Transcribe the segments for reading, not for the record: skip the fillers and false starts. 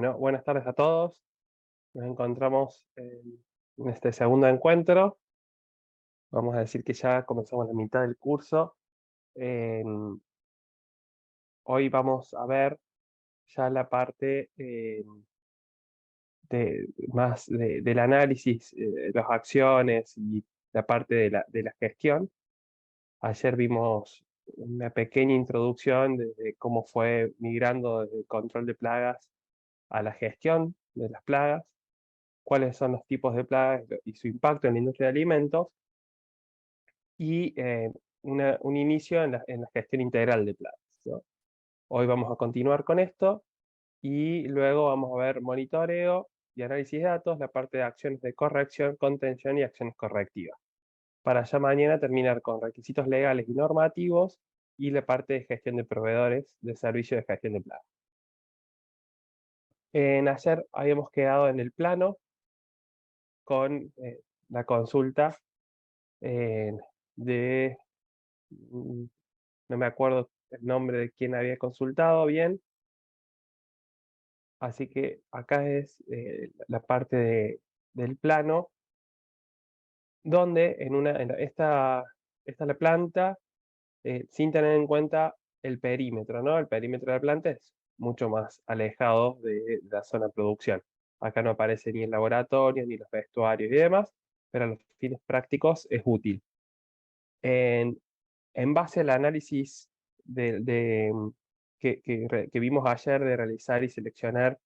Bueno, buenas tardes a todos. Nos encontramos en este segundo encuentro. Vamos a decir que ya comenzamos la mitad del curso. Em, Hoy vamos a ver ya la parte más del análisis, las acciones y la parte de la gestión. Ayer vimos una pequeña introducción de cómo fue migrando desde el control de plagas a la gestión de las plagas, cuáles son los tipos de plagas y su impacto en la industria de alimentos, y un inicio en la gestión integral de plagas, ¿no? Hoy vamos a continuar con esto y luego vamos a ver monitoreo y análisis de datos, la parte de acciones de corrección, contención y acciones correctivas, para ya mañana terminar con requisitos legales y normativos y la parte de gestión de proveedores de servicios de gestión de plagas. Ayer habíamos quedado en el plano con la consulta eh, de, mm, no me acuerdo el nombre de quién había consultado bien, así que acá es la parte del plano, donde esta es la planta, sin tener en cuenta el perímetro, ¿no? El perímetro de la planta es mucho más alejado de la zona de producción. Acá no aparece ni el laboratorio, ni los vestuarios y demás, pero a los fines prácticos es útil. En, en base al análisis que vimos ayer de realizar y seleccionar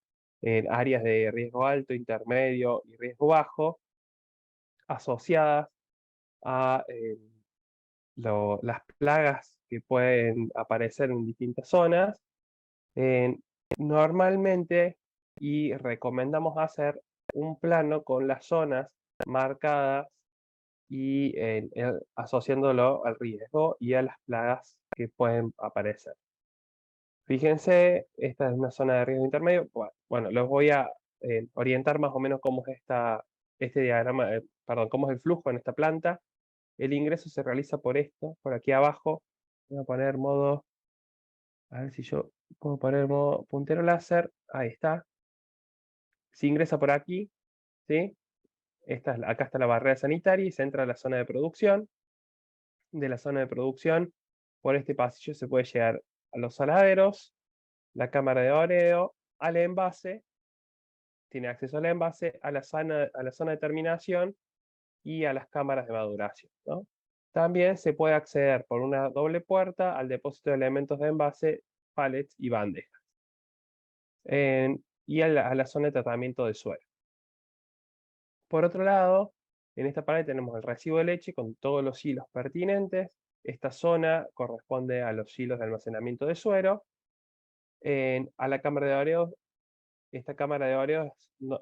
áreas de riesgo alto, intermedio y riesgo bajo, asociadas a las plagas que pueden aparecer en distintas zonas, eh, normalmente y recomendamos hacer un plano con las zonas marcadas y asociándolo al riesgo y a las plagas que pueden aparecer. Fíjense, esta es una zona de riesgo intermedio. Bueno, los voy a orientar más o menos cómo es este diagrama, perdón, cómo es el flujo en esta planta. El ingreso se realiza por esto, por aquí abajo. Voy a poner modo, a ver si yo puedo poner modo puntero láser. Ahí está. Se ingresa por aquí, ¿sí? Acá está la barrera sanitaria y se entra a la zona de producción. De la zona de producción, por este pasillo se puede llegar a los saladeros, la cámara de oreo, al envase, tiene acceso al envase, a la zona de terminación y a las cámaras de maduración, ¿no? También se puede acceder por una doble puerta al depósito de elementos de envase, pallets y bandejas, y a la zona de tratamiento de suelo. Por otro lado, en esta pared tenemos el recibo de leche con todos los hilos pertinentes. Esta zona corresponde a los hilos de almacenamiento de suero. A la cámara de Oreo, esta cámara de Oreo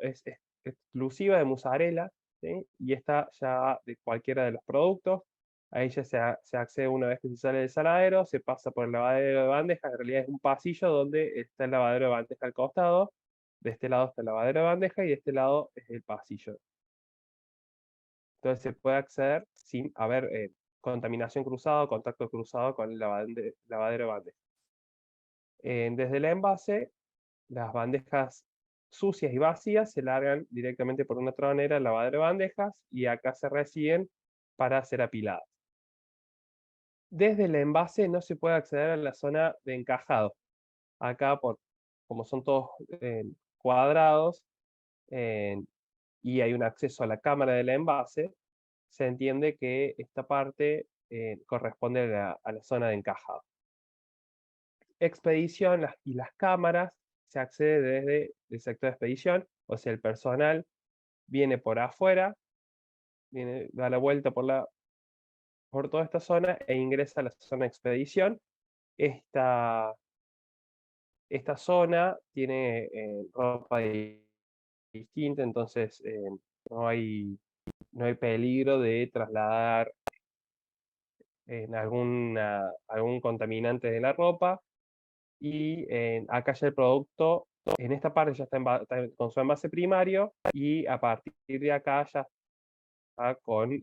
es exclusiva de mozzarella, ¿sí? Y esta ya de cualquiera de los productos. Ahí ya se accede una vez que se sale del saladero, se pasa por el lavadero de bandejas. En realidad es un pasillo donde está el lavadero de bandeja al costado. De este lado está el lavadero de bandeja y de este lado es el pasillo. Entonces se puede acceder sin haber contaminación cruzada o contacto cruzado con el lavadero de bandejas. Desde el envase, las bandejas sucias y vacías se largan directamente por una tronera al lavadero de bandejas y acá se reciben para ser apiladas. Desde el envase no se puede acceder a la zona de encajado. Acá, como son todos cuadrados y hay un acceso a la cámara del envase, se entiende que esta parte corresponde a la zona de encajado. Expedición y las cámaras se accede desde el sector de expedición, o sea, el personal viene por afuera, da la vuelta por toda esta zona e ingresa a la zona de expedición. Esta zona tiene ropa distinta, entonces no hay, no hay peligro de trasladar algún contaminante de la ropa. Y acá ya el producto, en esta parte ya está con su envase primario y a partir de acá ya está con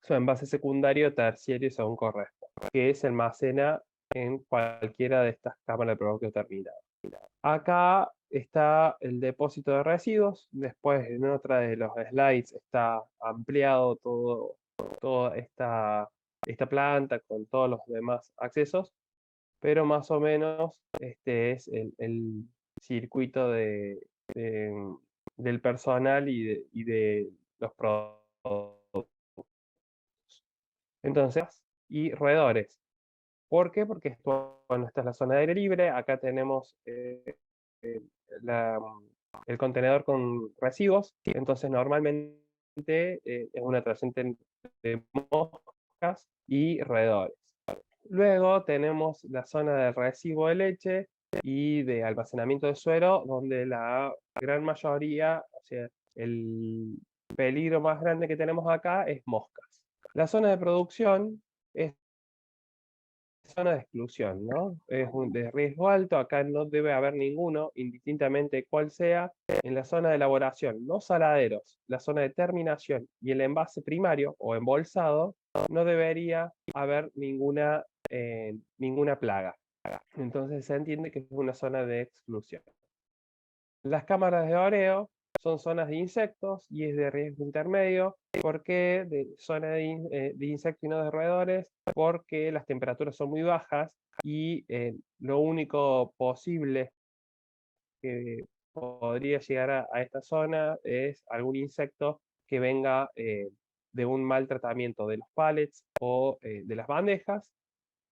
su envase secundario, terciario, según corresponde, que se almacena en cualquiera de estas cámaras de producto terminado. Acá está el depósito de residuos. Después, en otra de los slides, está ampliado toda esta planta con todos los demás accesos, pero más o menos este es el circuito del personal y de los productos. Entonces, y roedores. ¿Por qué? Porque bueno, esta es la zona de aire libre. Acá tenemos eh, la, el contenedor con residuos. Entonces, normalmente es una atrayente de moscas y roedores. Luego tenemos la zona de residuo de leche y de almacenamiento de suero, donde la gran mayoría, o sea, el peligro más grande que tenemos acá es moscas. La zona de producción es zona de exclusión, ¿no? Es de riesgo alto, acá no debe haber ninguno, indistintamente cuál sea. En la zona de elaboración, los saladeros, la zona de terminación y el envase primario o embolsado, no debería haber ninguna plaga. Entonces se entiende que es una zona de exclusión. Las cámaras de oreo son zonas de insectos y es de riesgo intermedio. ¿Por qué de zona de insectos y no de roedores? Porque las temperaturas son muy bajas y lo único posible que podría llegar a esta zona es algún insecto que venga de un mal tratamiento de los pallets o de las bandejas,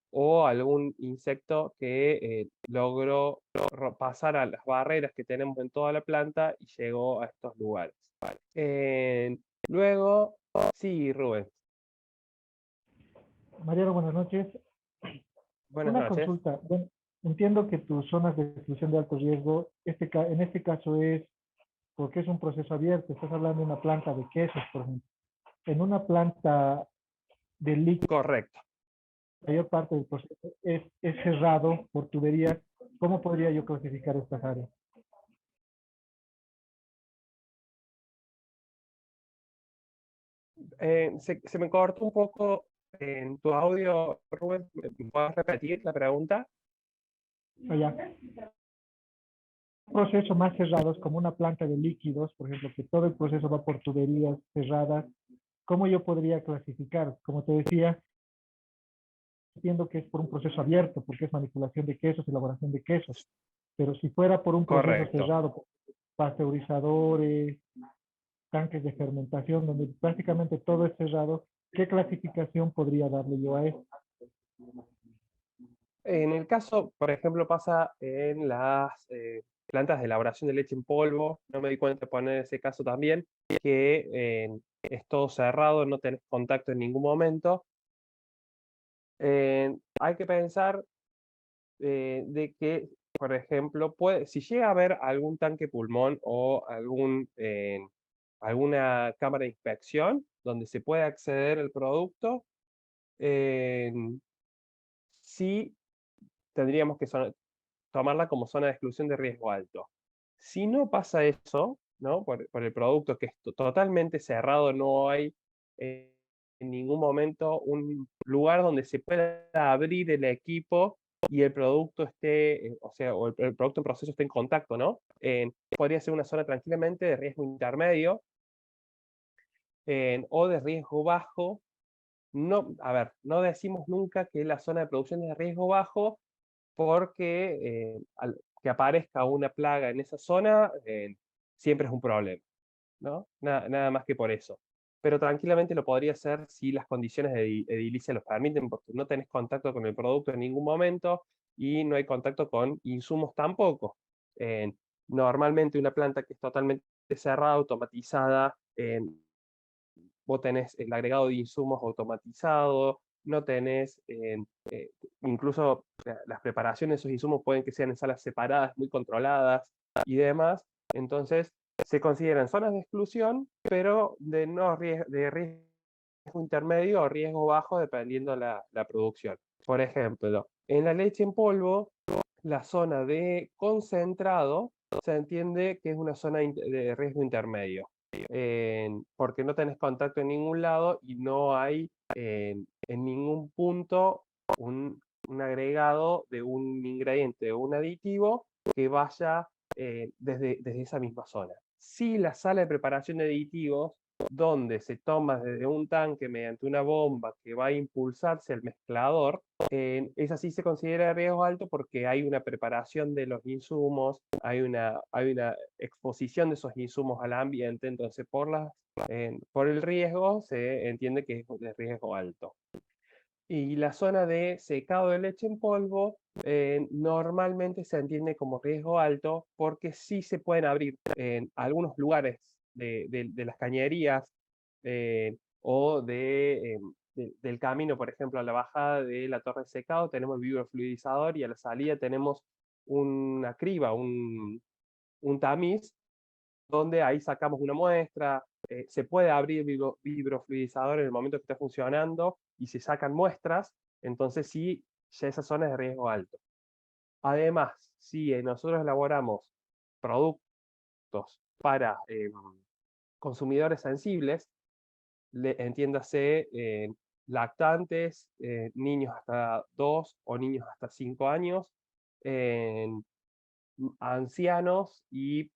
o algún insecto que logró pasar a las barreras que tenemos en toda la planta y llegó a estos lugares. Eh, Luego, sí, Rubén, Mariano, buenas noches. buenas Una noches. consulta. Bueno, entiendo que tus zonas de exclusión de alto riesgo, en este caso es porque es un proceso abierto. Estás hablando de una planta de quesos, por ejemplo. En una planta de líquido, Correcto. la mayor parte del proceso es cerrado por tuberías. ¿Cómo podría yo clasificar estas áreas? Se me cortó un poco en tu audio, Rubén. ¿Me puedes repetir la pregunta? Allá. Un proceso más cerrado es como una planta de líquidos, por ejemplo, que todo el proceso va por tuberías cerradas. ¿Cómo yo podría clasificar? Como te decía, entiendo que es por un proceso abierto, porque es manipulación de quesos, elaboración de quesos. Pero si fuera por un proceso Correcto. cerrado, pasteurizadores, tanques de fermentación, donde prácticamente todo es cerrado, ¿qué clasificación podría darle yo a eso? En el caso, por ejemplo, pasa en las plantas de elaboración de leche en polvo, no me di cuenta de poner ese caso también, que es todo cerrado, no tenés contacto en ningún momento. Hay que pensar de que, por ejemplo, si llega a haber algún tanque pulmón o alguna cámara de inspección donde se puede acceder al producto, eh, sí tendríamos que tomarla como zona de exclusión de riesgo alto. Si no pasa eso, ¿no? Por el producto que es totalmente cerrado, no hay en ningún momento un lugar donde se pueda abrir el equipo y el producto esté, o sea, o el producto en proceso esté en contacto, ¿no? Podría ser una zona tranquilamente de riesgo intermedio o de riesgo bajo. No, a ver, no decimos nunca que la zona de producción es de riesgo bajo, porque que aparezca una plaga en esa zona siempre es un problema, ¿no? Nada más que por eso. Pero tranquilamente lo podría hacer si las condiciones de edilicia los permiten, porque no tenés contacto con el producto en ningún momento y no hay contacto con insumos tampoco. Eh, Normalmente una planta que es totalmente cerrada, automatizada, vos tenés el agregado de insumos automatizado, no tenés, incluso las preparaciones de esos insumos pueden que sean en salas separadas, muy controladas y demás. Entonces, se consideran zonas de exclusión, pero de, no de riesgo intermedio o riesgo bajo, dependiendo la producción. Por ejemplo, en la leche en polvo, la zona de concentrado se entiende que es una zona de riesgo intermedio, porque no tenés contacto en ningún lado y no hay en ningún punto un agregado de un ingrediente o un aditivo que vaya desde esa misma zona. Si la sala de preparación de aditivos, donde se toma desde un tanque mediante una bomba que va a impulsarse al mezclador, esa sí se considera de riesgo alto porque hay una preparación de los insumos, hay una exposición de esos insumos al ambiente, entonces por el riesgo se entiende que es de riesgo alto. Y la zona de secado de leche en polvo normalmente se entiende como riesgo alto porque sí se pueden abrir en algunos lugares de las cañerías o del camino, por ejemplo, a la bajada de la torre de secado tenemos el vibrofluidizador y a la salida tenemos una criba, un tamiz, donde ahí sacamos una muestra, se puede abrir el vibrofluidizador en el momento que está funcionando y se sacan muestras, entonces sí, ya esa zona es de riesgo alto. Además, si nosotros elaboramos productos para consumidores sensibles, entiéndase lactantes, niños hasta 2 o niños hasta 5 años, ancianos y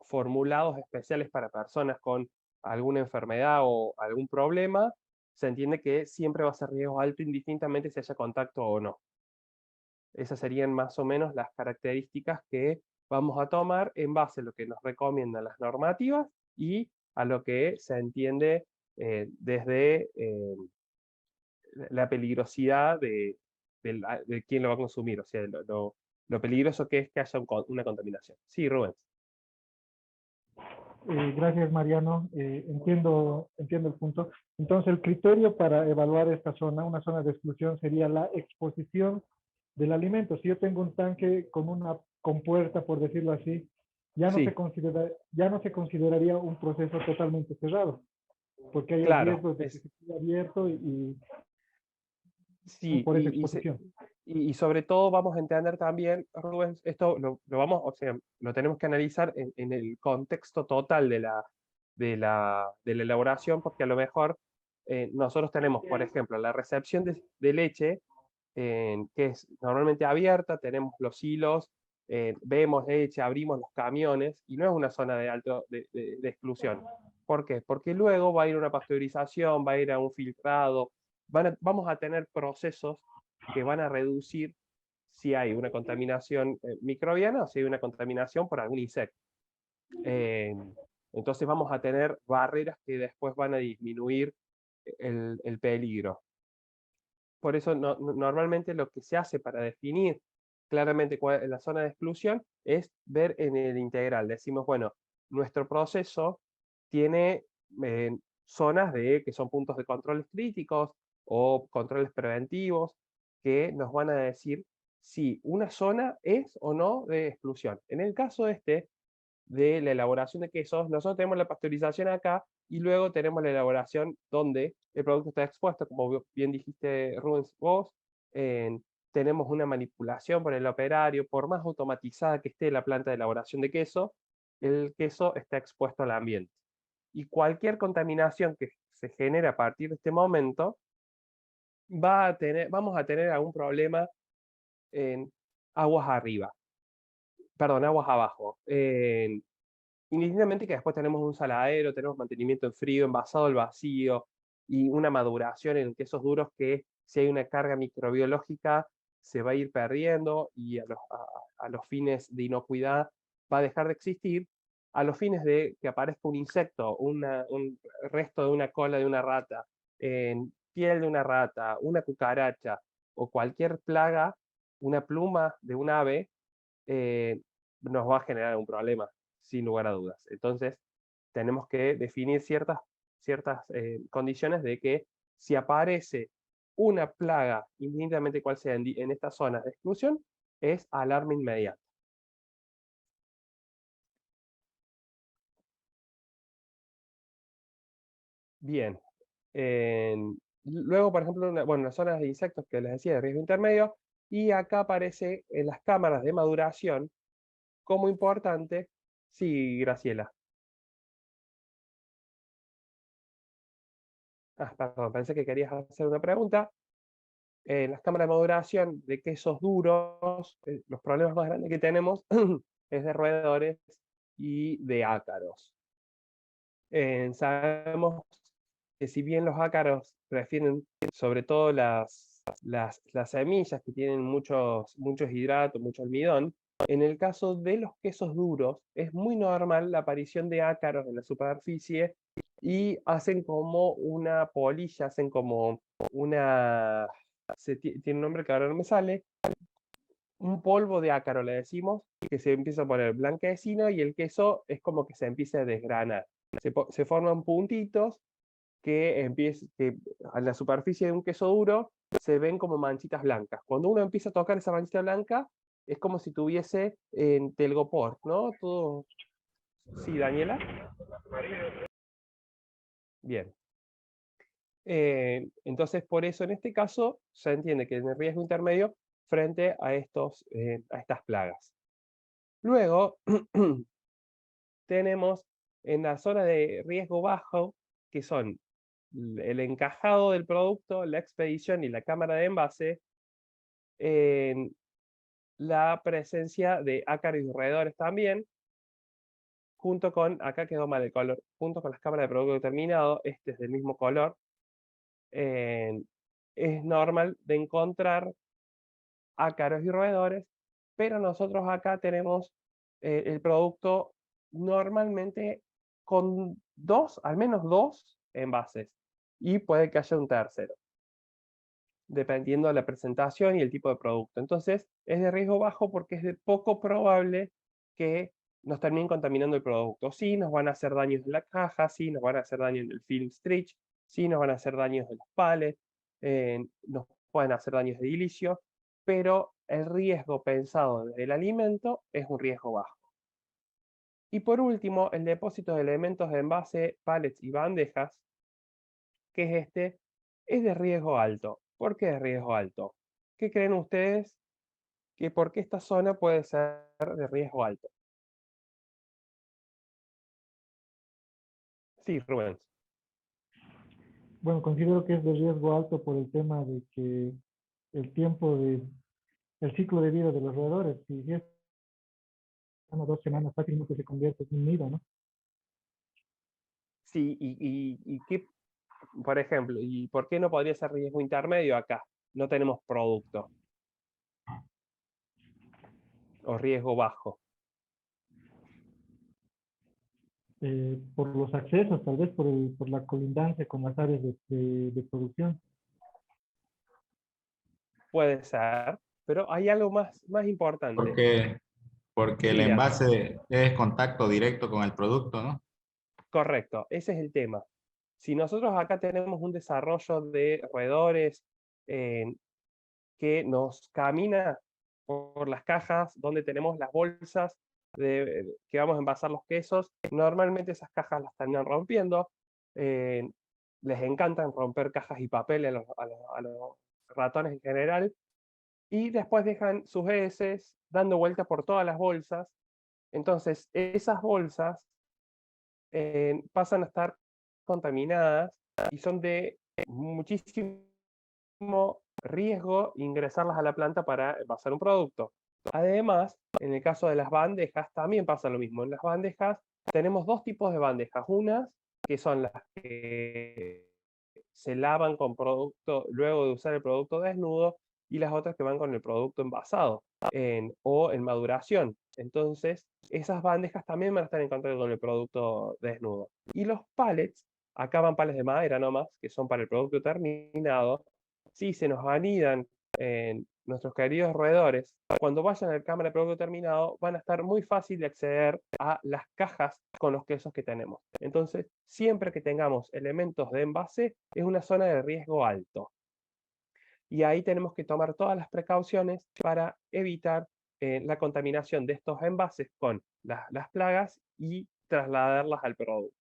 formulados especiales para personas con alguna enfermedad o algún problema, se entiende que siempre va a ser riesgo alto indistintamente si haya contacto o no. Esas serían más o menos las características que vamos a tomar en base a lo que nos recomiendan las normativas y a lo que se entiende desde la peligrosidad de quién lo va a consumir, o sea, lo peligroso que es que haya una contaminación. Sí, Rubén. Gracias, Mariano. Entiendo el punto. Entonces, el criterio para evaluar esta zona, una zona de exclusión, sería la exposición del alimento. Si yo tengo un tanque con una compuerta, por decirlo así, ya no Sí, ya no se consideraría un proceso totalmente cerrado, porque hay el claro. riesgo de que se quede abierto Sí, por esa exposición. y sobre todo vamos a entender también, Rubén, esto lo vamos, o sea, lo tenemos que analizar en el contexto total de la elaboración, porque a lo mejor nosotros tenemos, por ejemplo, la recepción de leche, que es normalmente abierta, tenemos los hilos, vemos leche, abrimos los camiones, y no es una zona de exclusión. ¿Por qué? Porque luego va a ir a una pasteurización, va a ir a un filtrado, vamos a tener procesos que van a reducir si hay una contaminación microbiana o si hay una contaminación por algún insecto. Eh, entonces vamos a tener barreras que después van a disminuir el peligro. Por eso normalmente lo que se hace para definir claramente cuál es la zona de exclusión es ver en el integral. Decimos, bueno, nuestro proceso tiene zonas que son puntos de controles críticos o controles preventivos que nos van a decir si una zona es o no de exclusión. En el caso de la elaboración de quesos, nosotros tenemos la pasteurización acá y luego tenemos la elaboración donde el producto está expuesto, como bien dijiste Rubens vos, tenemos una manipulación por el operario, por más automatizada que esté la planta de elaboración de queso, el queso está expuesto al ambiente. Y cualquier contaminación que se genere a partir de este momento, vamos a tener algún problema en aguas arriba, perdón, aguas abajo. Indistintamente que después tenemos un saladero, tenemos mantenimiento en frío, envasado al vacío y una maduración en quesos duros que si hay una carga microbiológica se va a ir perdiendo y a los fines de inocuidad va a dejar de existir, a los fines de que aparezca un insecto, un resto de una cola de una rata, en piel de una rata, una cucaracha o cualquier plaga, una pluma de un ave, eh, nos va a generar un problema, sin lugar a dudas. Entonces, tenemos que definir ciertas condiciones de que si aparece una plaga, indistintamente cuál sea en estas zonas de exclusión, es alarma inmediata. Bien. Luego, por ejemplo, bueno, las zonas de insectos que les decía de riesgo intermedio, y acá aparece en las cámaras de maduración como importante. Sí, Graciela. Perdón, pensé que querías hacer una pregunta. Las cámaras de maduración de quesos duros, los problemas más grandes que tenemos es de roedores y de ácaros. Sabemos que si bien los ácaros refieren sobre todo las semillas que tienen muchos hidratos, mucho almidón, en el caso de los quesos duros es muy normal la aparición de ácaros en la superficie y hacen como una polilla, hacen como una... tiene un nombre que ahora no me sale, un polvo de ácaro le decimos, que se empieza a poner blanquecino y el queso es como que se empieza a desgranar. Se forman puntitos que a la superficie de un queso duro se ven como manchitas blancas. Cuando uno empieza a tocar esa manchita blanca, es como si tuviese en telgopor, ¿no? Todo. Sí, Daniela. Bien. Entonces, por eso en este caso se entiende que es el riesgo intermedio frente a estas plagas. Luego, tenemos en la zona de riesgo bajo, que son el encajado del producto, la expedición y la cámara de envase, en la presencia de ácaros y roedores también, junto con, acá quedó mal el color, junto con las cámaras de producto determinado, este es del mismo color, es normal de encontrar ácaros y roedores, pero nosotros acá tenemos el producto normalmente con al menos dos envases, y puede que haya un tercero, dependiendo de la presentación y el tipo de producto. Entonces, es de riesgo bajo porque es de poco probable que nos terminen contaminando el producto. Sí, nos van a hacer daños en la caja, sí, nos van a hacer daño en el film stretch, sí, nos van a hacer daños en los pallets, nos pueden hacer daños de edilicio, pero el riesgo pensado del alimento es un riesgo bajo. Y por último, el depósito de elementos de envase, pallets y bandejas, que es es de riesgo alto. ¿Por qué es riesgo alto? ¿Qué creen ustedes que por qué esta zona puede ser de riesgo alto? Sí, Rubén. Bueno, considero que es de riesgo alto por el tema de que el tiempo el ciclo de vida de los roedores, si es 1 o 2 semanas, fácilmente se convierte en un nido, ¿no? Sí, y qué, por ejemplo, ¿y por qué no podría ser riesgo intermedio acá? No tenemos producto. O riesgo bajo. Por los accesos, tal vez por la colindancia con las áreas de producción. Puede ser, pero hay algo más importante. Porque, porque el Sí, Leandro. envase es contacto directo con el producto, ¿no? Correcto, ese es el tema. Si nosotros acá tenemos un desarrollo de roedores que nos camina por las cajas donde tenemos las bolsas que vamos a envasar los quesos, normalmente esas cajas las terminan rompiendo. eh, Les encantan romper cajas y papel a los ratones en general, y después dejan sus heces dando vuelta por todas las bolsas. Entonces, esas bolsas pasan a estar contaminadas y son de muchísimo riesgo ingresarlas a la planta para envasar un producto. Además, en el caso de las bandejas, también pasa lo mismo. En las bandejas tenemos dos tipos de bandejas. Unas que son las que se lavan con producto luego de usar el producto desnudo, y las otras que van con el producto envasado o en maduración. Entonces, esas bandejas también van a estar en contacto con el producto desnudo. Y los pallets, acá van pallets de madera nomás, que son para el producto terminado. Si se nos anidan en nuestros queridos roedores, cuando vayan a la cámara de producto terminado, van a estar muy fácil de acceder a las cajas con los quesos que tenemos. Entonces, siempre que tengamos elementos de envase, es una zona de riesgo alto. Y ahí tenemos que tomar todas las precauciones para evitar la contaminación de estos envases con las plagas y trasladarlas al producto.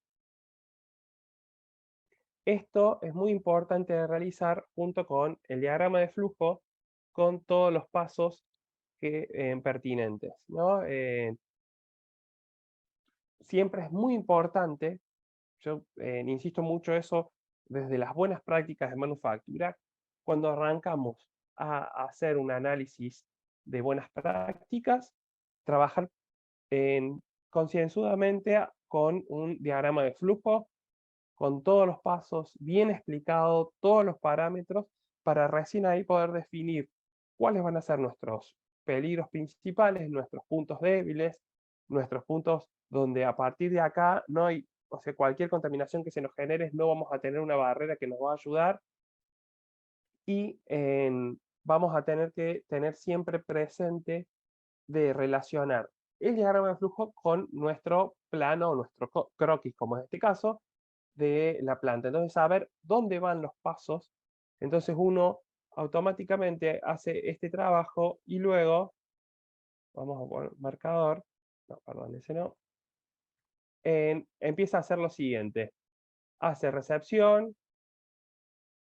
Esto es muy importante de realizar junto con el diagrama de flujo, con todos los pasos pertinentes, ¿no? Siempre es muy importante, yo insisto mucho eso desde las buenas prácticas de manufactura, cuando arrancamos a hacer un análisis de buenas prácticas, trabajar concienzudamente con un diagrama de flujo, con todos los pasos, bien explicado, todos los parámetros, para recién ahí poder definir cuáles van a ser nuestros peligros principales, nuestros puntos débiles, nuestros puntos donde a partir de acá no hay, o sea, cualquier contaminación que se nos genere, no vamos a tener una barrera que nos va a ayudar y vamos a tener que tener siempre presente de relacionar el diagrama de flujo con nuestro plano o nuestro croquis, como en este caso, de la planta. Entonces, saber dónde van los pasos. Entonces, uno automáticamente hace este trabajo y luego, vamos a poner marcador, no, perdón, ese no, empieza a hacer lo siguiente. Hace recepción,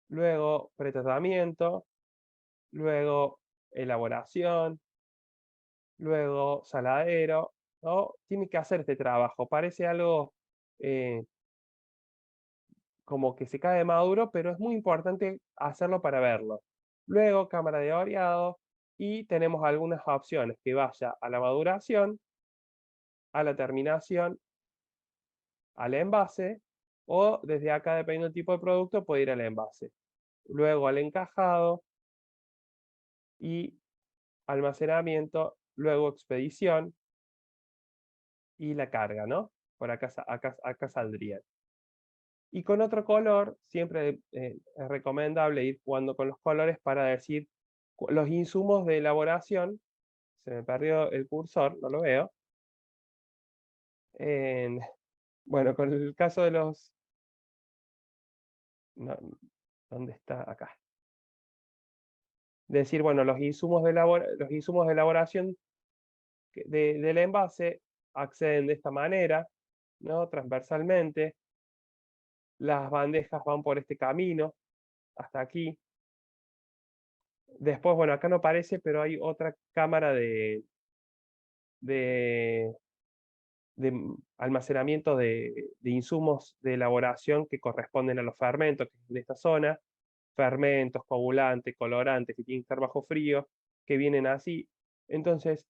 luego pretratamiento, luego elaboración, luego saladero, ¿no? Tiene que hacer este trabajo. Parece algo como que se cae de maduro, pero es muy importante hacerlo para verlo. Luego, cámara de oreado, y tenemos algunas opciones, que vaya a la maduración, a la terminación, al envase, o desde acá, dependiendo del tipo de producto, puede ir al envase. Luego al encajado y almacenamiento, luego expedición y la carga, ¿no? Por acá, acá saldrían. Y con otro color, siempre es recomendable ir jugando con los colores para decir los insumos de elaboración. Se me perdió el cursor, no lo veo. Bueno, con el caso de los... no, ¿dónde está? Acá. Decir, bueno, los insumos de elaboración del envase acceden de esta manera, ¿no? Transversalmente. Las bandejas van por este camino, hasta aquí. Después, bueno, acá no aparece, pero hay otra cámara de almacenamiento de insumos de elaboración que corresponden a los fermentos que es de esta zona, fermentos, coagulantes, colorantes que tienen que estar bajo frío, que vienen así. Entonces,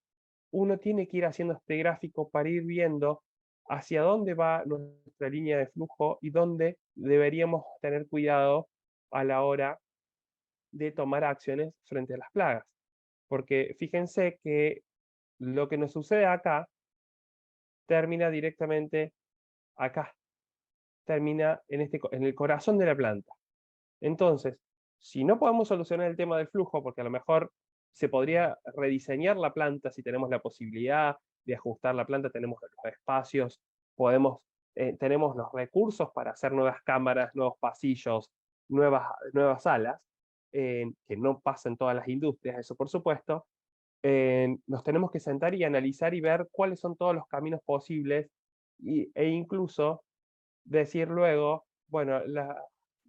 uno tiene que ir haciendo este gráfico para ir viendo hacia dónde va nuestra línea de flujo y dónde deberíamos tener cuidado a la hora de tomar acciones frente a las plagas. Porque fíjense que lo que nos sucede acá termina directamente acá, termina en el corazón de la planta. Entonces, si no podemos solucionar el tema del flujo, porque a lo mejor se podría rediseñar la planta si tenemos la posibilidad de ajustar la planta, tenemos los espacios, tenemos los recursos para hacer nuevas cámaras, nuevos pasillos, nuevas salas, que no pasa en todas las industrias, eso por supuesto. Nos tenemos que sentar y analizar y ver cuáles son todos los caminos posibles e incluso decir luego, bueno,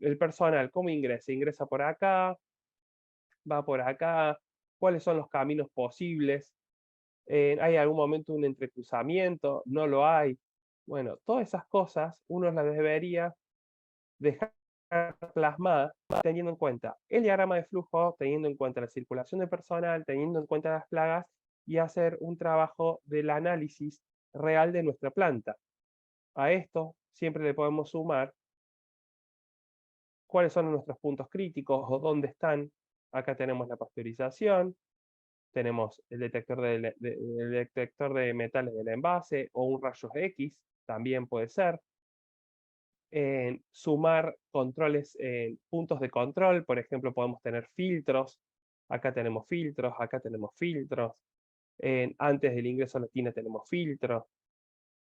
el personal, ¿cómo ingresa? Ingresa por acá, va por acá, cuáles son los caminos posibles, ¿hay algún momento un entrecruzamiento? ¿No lo hay? Bueno, todas esas cosas uno las debería dejar plasmadas teniendo en cuenta el diagrama de flujo, teniendo en cuenta la circulación de personal, teniendo en cuenta las plagas y hacer un trabajo del análisis real de nuestra planta. A esto siempre le podemos sumar cuáles son nuestros puntos críticos o dónde están. Acá tenemos la pasteurización, tenemos el detector de metales del envase o un rayos X, también puede ser. Sumar controles, puntos de control, por ejemplo, podemos tener filtros, acá tenemos filtros, acá tenemos filtros, antes del ingreso a la tina tenemos filtros,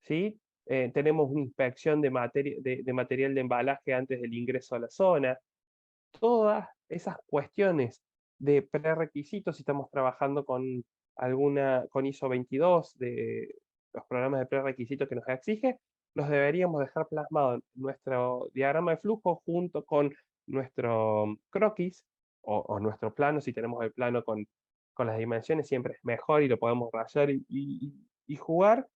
¿sí? Tenemos una inspección de material de embalaje antes del ingreso a la zona. Todas esas cuestiones de prerequisitos, si estamos trabajando con con ISO 22, de los programas de prerequisitos que nos exige, los deberíamos dejar plasmados en nuestro diagrama de flujo junto con nuestro croquis o nuestro plano. Si tenemos el plano con las dimensiones, siempre es mejor y lo podemos rayar y jugar.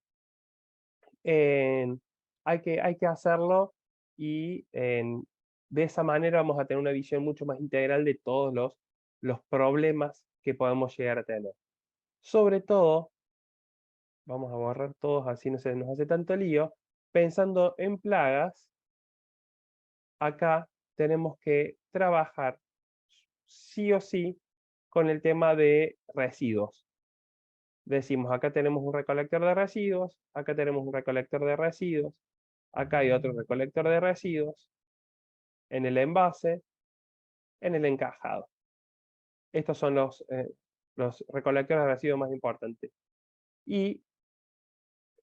Hay que hacerlo y de esa manera vamos a tener una visión mucho más integral de todos los problemas que podemos llegar a tener. Sobre todo, vamos a borrar todos así no se nos hace tanto lío. Pensando en plagas, acá tenemos que trabajar sí o sí con el tema de residuos. Decimos, acá tenemos un recolector de residuos, acá tenemos un recolector de residuos, acá hay otro recolector de residuos, en el envase, en el encajado. Estos son los recolectores de residuos más importantes. Y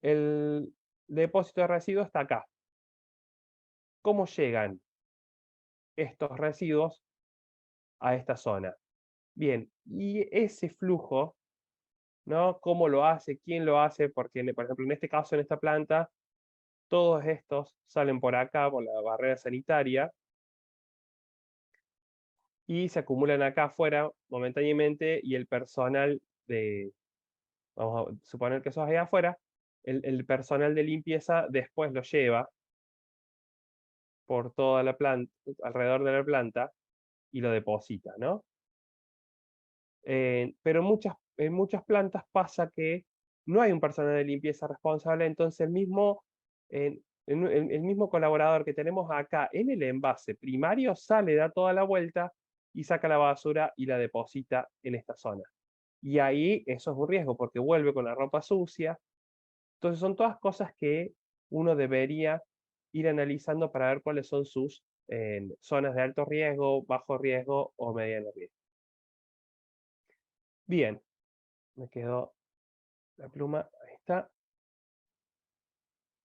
el depósito de residuos está acá. ¿Cómo llegan estos residuos a esta zona? Bien, y ese flujo, ¿no? ¿Cómo lo hace? ¿Quién lo hace? Porque, por ejemplo, en este caso, en esta planta, todos estos salen por acá, por la barrera sanitaria, y se acumulan acá afuera momentáneamente, y el personal vamos a suponer que eso es allá afuera, el personal de limpieza después lo lleva por toda la planta, alrededor de la planta, y lo deposita, ¿no? Pero en muchas plantas pasa que no hay un personal de limpieza responsable, entonces el mismo colaborador que tenemos acá en el envase primario sale, da toda la vuelta y saca la basura y la deposita en esta zona. Y ahí eso es un riesgo porque vuelve con la ropa sucia. Entonces son todas cosas que uno debería ir analizando para ver cuáles son sus zonas de alto riesgo, bajo riesgo o mediano riesgo. Bien, me quedó la pluma, ahí está.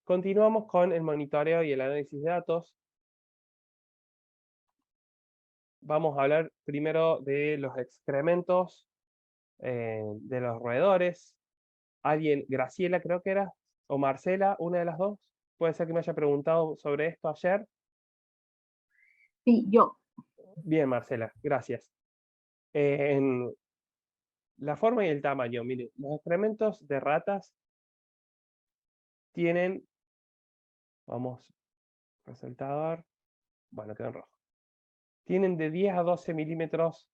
Continuamos con el monitoreo y el análisis de datos. Vamos a hablar primero de los excrementos de los roedores. Alguien, Graciela creo que era, o Marcela, una de las dos, puede ser que me haya preguntado sobre esto ayer. Sí, yo. Bien, Marcela, gracias. En la forma y el tamaño, mire, los excrementos de ratas tienen, vamos, resaltador, bueno, quedó en rojo. Tienen de 10 a 12 milímetros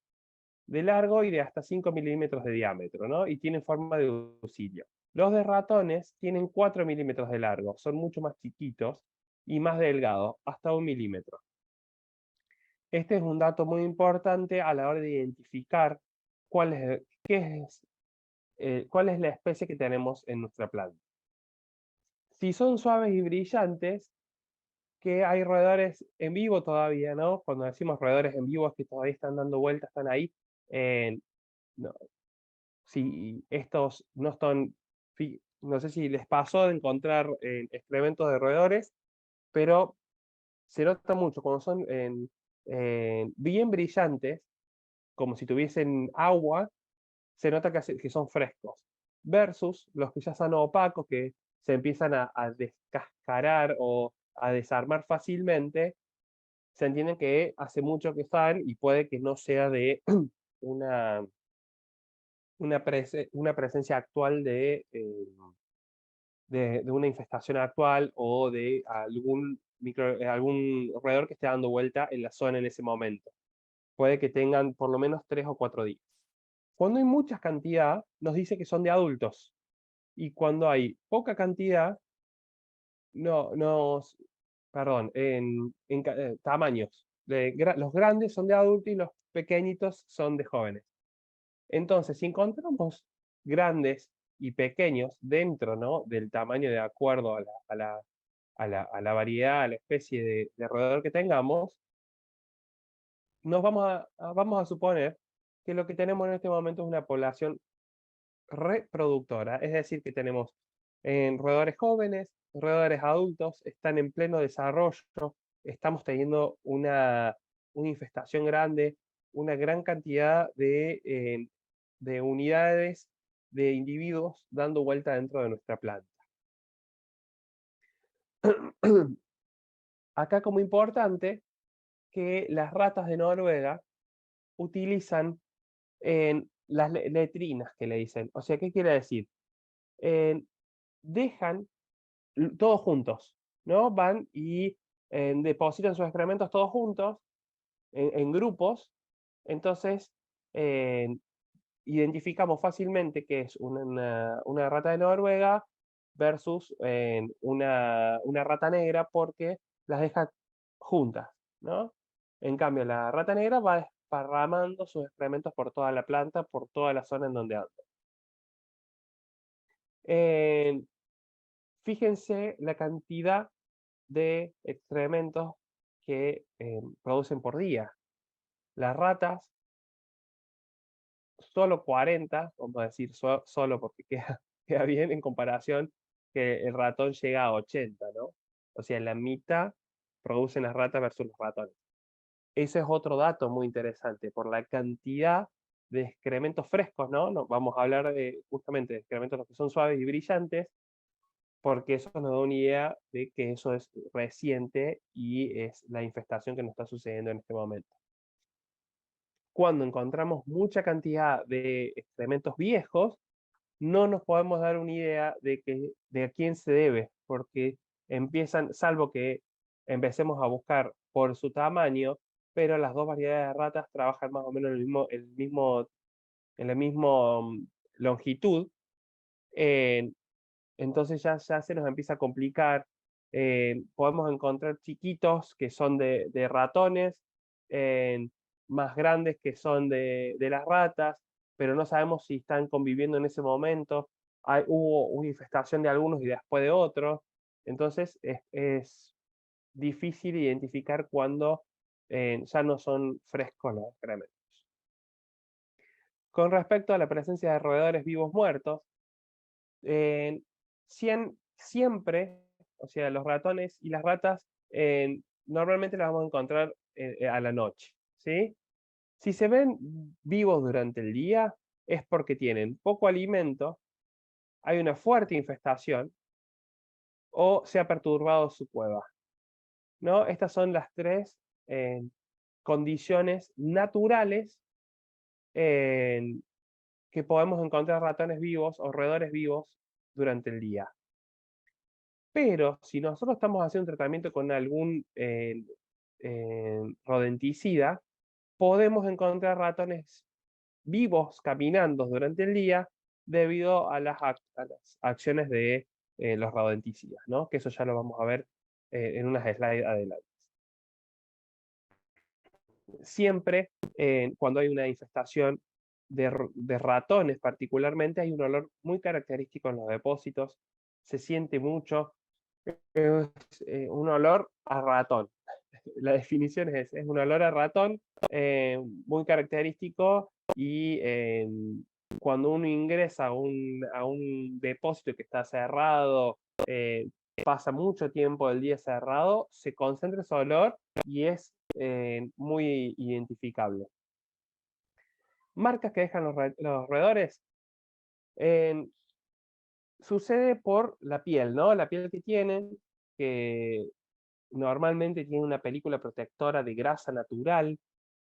de largo y de hasta 5 milímetros de diámetro, ¿no? Y tienen forma de udillo. Los de ratones tienen 4 milímetros de largo, son mucho más chiquitos y más delgados, hasta 1 milímetro. Este es un dato muy importante a la hora de identificar cuál es la especie que tenemos en nuestra planta. Si son suaves y brillantes, que hay roedores en vivo todavía, ¿no? Cuando decimos roedores en vivo es que todavía están dando vueltas, están ahí. No, si estos no están, no sé si les pasó de encontrar excrementos de roedores, pero se nota mucho cuando son bien brillantes, como si tuviesen agua, se nota que son frescos, versus los que ya son opacos, que se empiezan a descascarar o a desarmar fácilmente, se entiende que hace mucho que están y puede que no sea de una, una presencia actual de una infestación actual o de algún roedor que esté dando vuelta en la zona en ese momento. Puede que tengan por lo menos 3 o 4 días. Cuando hay mucha cantidad, nos dice que son de adultos. Y cuando hay poca cantidad, perdón, en tamaños. Los grandes son de adultos y los pequeñitos son de jóvenes. Entonces, si encontramos grandes y pequeños dentro, ¿no?, del tamaño de acuerdo a la variedad, a la especie de roedor que tengamos, vamos a suponer que lo que tenemos en este momento es una población reproductora, es decir, que tenemos roedores jóvenes, roedores adultos, están en pleno desarrollo, estamos teniendo una infestación grande, una gran cantidad de unidades de individuos dando vuelta dentro de nuestra planta. Acá como importante que las ratas de Noruega utilizan las letrinas que le dicen. O sea, ¿qué quiere decir? Dejan todos juntos, ¿no? Van y depositan sus excrementos todos juntos, en grupos. Entonces, identificamos fácilmente que es una rata de Noruega versus una rata negra porque las deja juntas, ¿no? En cambio, la rata negra va desparramando sus excrementos por toda la planta, por toda la zona en donde anda. Fíjense la cantidad de excrementos que producen por día. Las ratas, solo 40, vamos a decir solo porque queda bien en comparación que el ratón llega a 80, ¿no? O sea, la mitad producen las ratas versus los ratones. Ese es otro dato muy interesante, por la cantidad de excrementos frescos, ¿no? Vamos a hablar justamente de excrementos los que son suaves y brillantes, porque eso nos da una idea de que eso es reciente y es la infestación que nos está sucediendo en este momento. Cuando encontramos mucha cantidad de excrementos viejos, no nos podemos dar una idea de a quién se debe, porque empiezan, salvo que empecemos a buscar por su tamaño, pero las dos variedades de ratas trabajan más o menos en la misma longitud, entonces ya se nos empieza a complicar. Podemos encontrar chiquitos que son de ratones, más grandes que son de las ratas, pero no sabemos si están conviviendo en ese momento. Hubo una infestación de algunos y después de otros, entonces es difícil identificar cuando ya no son frescos los excrementos. Con respecto a la presencia de roedores vivos muertos, siempre, o sea, los ratones y las ratas normalmente las vamos a encontrar a la noche, ¿sí? Si se ven vivos durante el día es porque tienen poco alimento, hay una fuerte infestación o se ha perturbado su cueva, ¿no? Estas son las tres condiciones naturales que podemos encontrar ratones vivos o roedores vivos durante el día. Pero si nosotros estamos haciendo un tratamiento con algún rodenticida, podemos encontrar ratones vivos caminando durante el día debido a las acciones de los rodenticidas, ¿no? Que eso ya lo vamos a ver en unas slides adelante. Siempre cuando hay una infestación de ratones particularmente, hay un olor muy característico en los depósitos, se siente mucho, es un olor a ratón. La definición es un olor a ratón muy característico y cuando uno ingresa a un depósito que está cerrado, pasa mucho tiempo del día cerrado, se concentra ese olor y es muy identificable. Marcas que dejan los roedores. Sucede por la piel, ¿no? La piel que tienen, que normalmente tiene una película protectora de grasa natural.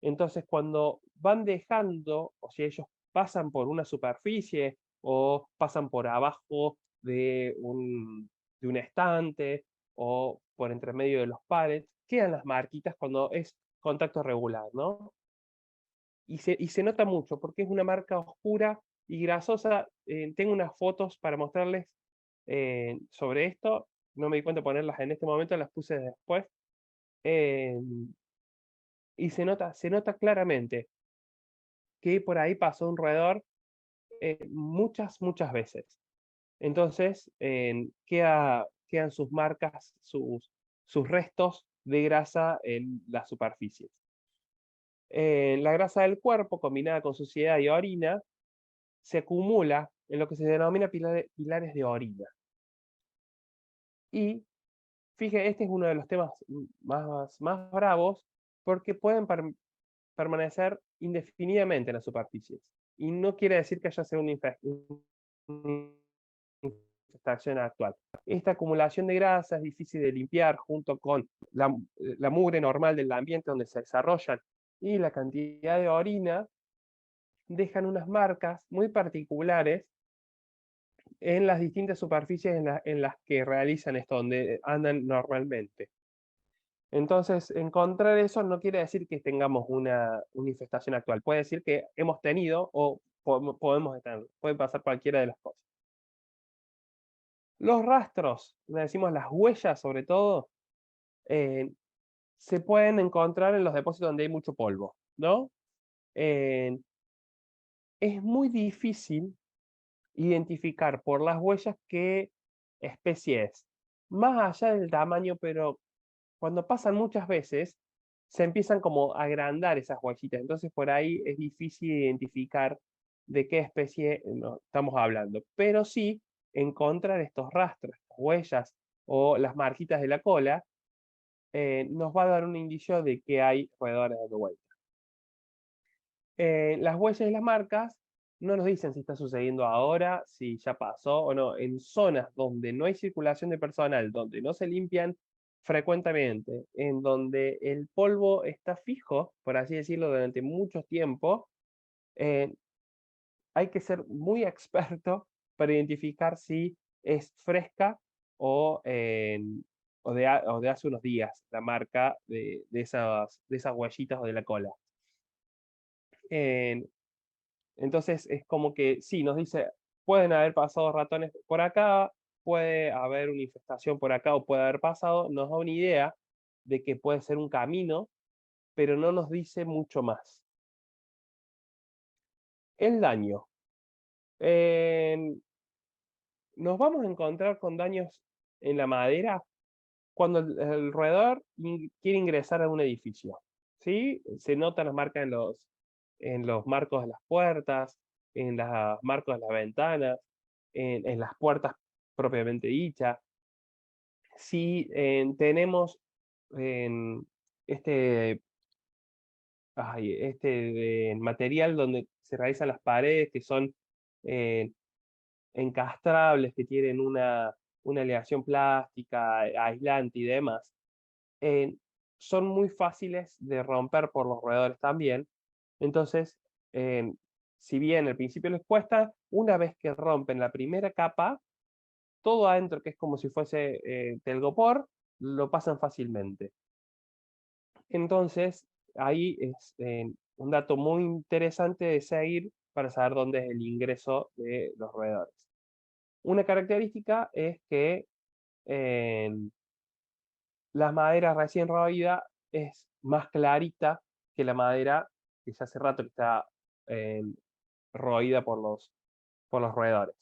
Entonces, cuando van dejando, o si ellos pasan por una superficie o pasan por abajo de un estante o por entre medio de los pares, quedan las marquitas cuando es contacto regular, ¿no? Y se nota mucho porque es una marca oscura y grasosa. Tengo unas fotos para mostrarles sobre esto. No me di cuenta de ponerlas en este momento, las puse después. Y se nota claramente que por ahí pasó un roedor muchas veces. Entonces, quedan sus marcas, sus restos de grasa en las superficies. La grasa del cuerpo, combinada con suciedad y orina, se acumula en lo que se denomina pilares de orina. Y fíjense, este es uno de los temas más bravos, porque pueden permanecer indefinidamente en las superficies. Y no quiere decir que haya sido una infestación actual. Esta acumulación de grasa es difícil de limpiar junto con la mugre normal del ambiente donde se desarrollan y la cantidad de orina, dejan unas marcas muy particulares en las distintas superficies en las que realizan esto, donde andan normalmente. Entonces, encontrar eso no quiere decir que tengamos una infestación actual. Puede decir que hemos tenido o podemos estar, puede pasar cualquiera de las cosas. Los rastros, le decimos las huellas sobre todo, se pueden encontrar en los depósitos donde hay mucho polvo, ¿no? Eh, es muy difícil identificar por las huellas qué especie es. Más allá del tamaño, pero cuando pasan muchas veces, se empiezan como a agrandar esas huellitas. Entonces por ahí es difícil identificar de qué especie estamos hablando. Pero sí encontrar estos rastros, estas huellas o las marquitas de la cola, nos va a dar un indicio de que hay roedores dando vuelta. Las huellas y las marcas no nos dicen si está sucediendo ahora, si ya pasó o no. En zonas donde no hay circulación de personal, donde no se limpian frecuentemente, en donde el polvo está fijo, por así decirlo, durante mucho tiempo, hay que ser muy experto para identificar si es fresca o, o de hace unos días la marca de esas huellitas o de la cola. Entonces es como que sí, nos dice, pueden haber pasado ratones por acá, puede haber una infestación por acá o puede haber pasado, nos da una idea de que puede ser un camino, pero no nos dice mucho más. El daño. Nos vamos a encontrar con daños en la madera cuando el roedor quiere ingresar a un edificio. ¿Sí? Se notan las marcas en los marcos de las puertas, en los marcos de las ventanas, en las puertas propiamente dichas. Si tenemos en este, material donde se realizan las paredes, que son eh, encastrables, que tienen una aleación plástica, aislante y demás, eh, son muy fáciles de romper por los roedores también. Entonces, si bien al principio les cuesta, una vez que rompen la primera capa, todo adentro, que es como si fuese telgopor, lo pasan fácilmente. Entonces, ahí es un dato muy interesante de seguir para saber dónde es el ingreso de los roedores. Una característica es que la madera recién roída es más clarita que la madera que ya hace rato que está roída por los roedores.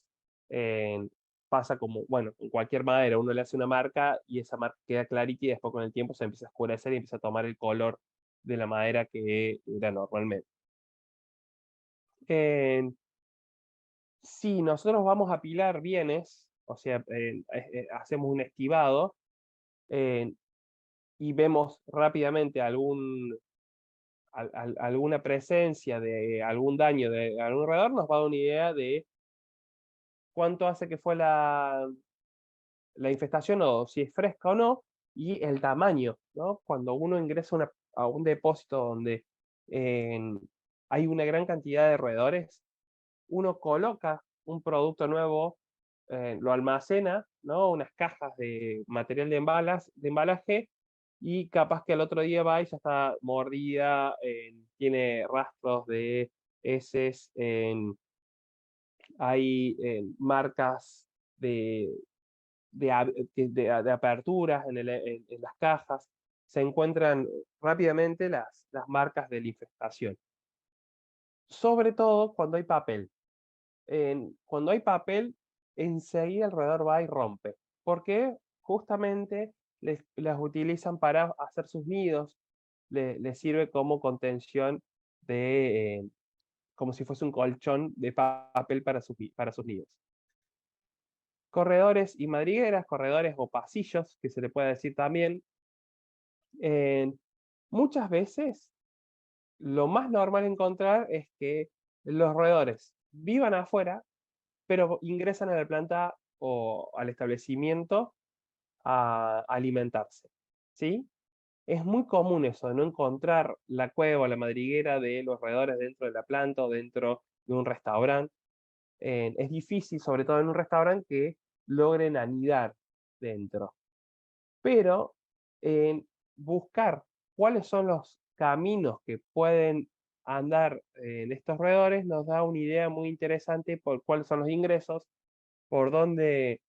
Eh, Pasa como, bueno, en cualquier madera uno le hace una marca y esa marca queda clarita y después con el tiempo se empieza a oscurecer y empieza a tomar el color de la madera que era normalmente. Si nosotros vamos a apilar bienes, o sea, hacemos un estivado, eh, y vemos rápidamente alguna presencia de algún daño de algún roedor, nos va a dar una idea de cuánto hace que fue la infestación o si es fresca o no, y el tamaño, ¿no? Cuando uno ingresa a un depósito donde hay una gran cantidad de roedores, uno coloca un producto nuevo, lo almacena, ¿no? Unas cajas de material de embalaje, y capaz que al otro día va y ya está mordida, tiene rastros de heces, hay marcas de aperturas en las cajas, se encuentran rápidamente las marcas de la infestación. Sobre todo cuando hay papel. Cuando hay papel, enseguida el roedor va y rompe. Porque justamente las utilizan para hacer sus nidos, les sirve como contención como si fuese un colchón de papel para sus nidos. Corredores y madrigueras, corredores o pasillos, que se le puede decir también. Muchas veces lo más normal encontrar es que los roedores vivan afuera, pero ingresan a la planta o al establecimiento a alimentarse, ¿sí? Es muy común eso, de no encontrar la cueva o la madriguera de los roedores dentro de la planta o dentro de un restaurante. Es difícil, sobre todo en un restaurante, que logren anidar dentro. Pero buscar cuáles son los caminos que pueden andar en estos roedores nos da una idea muy interesante por cuáles son los ingresos, por dónde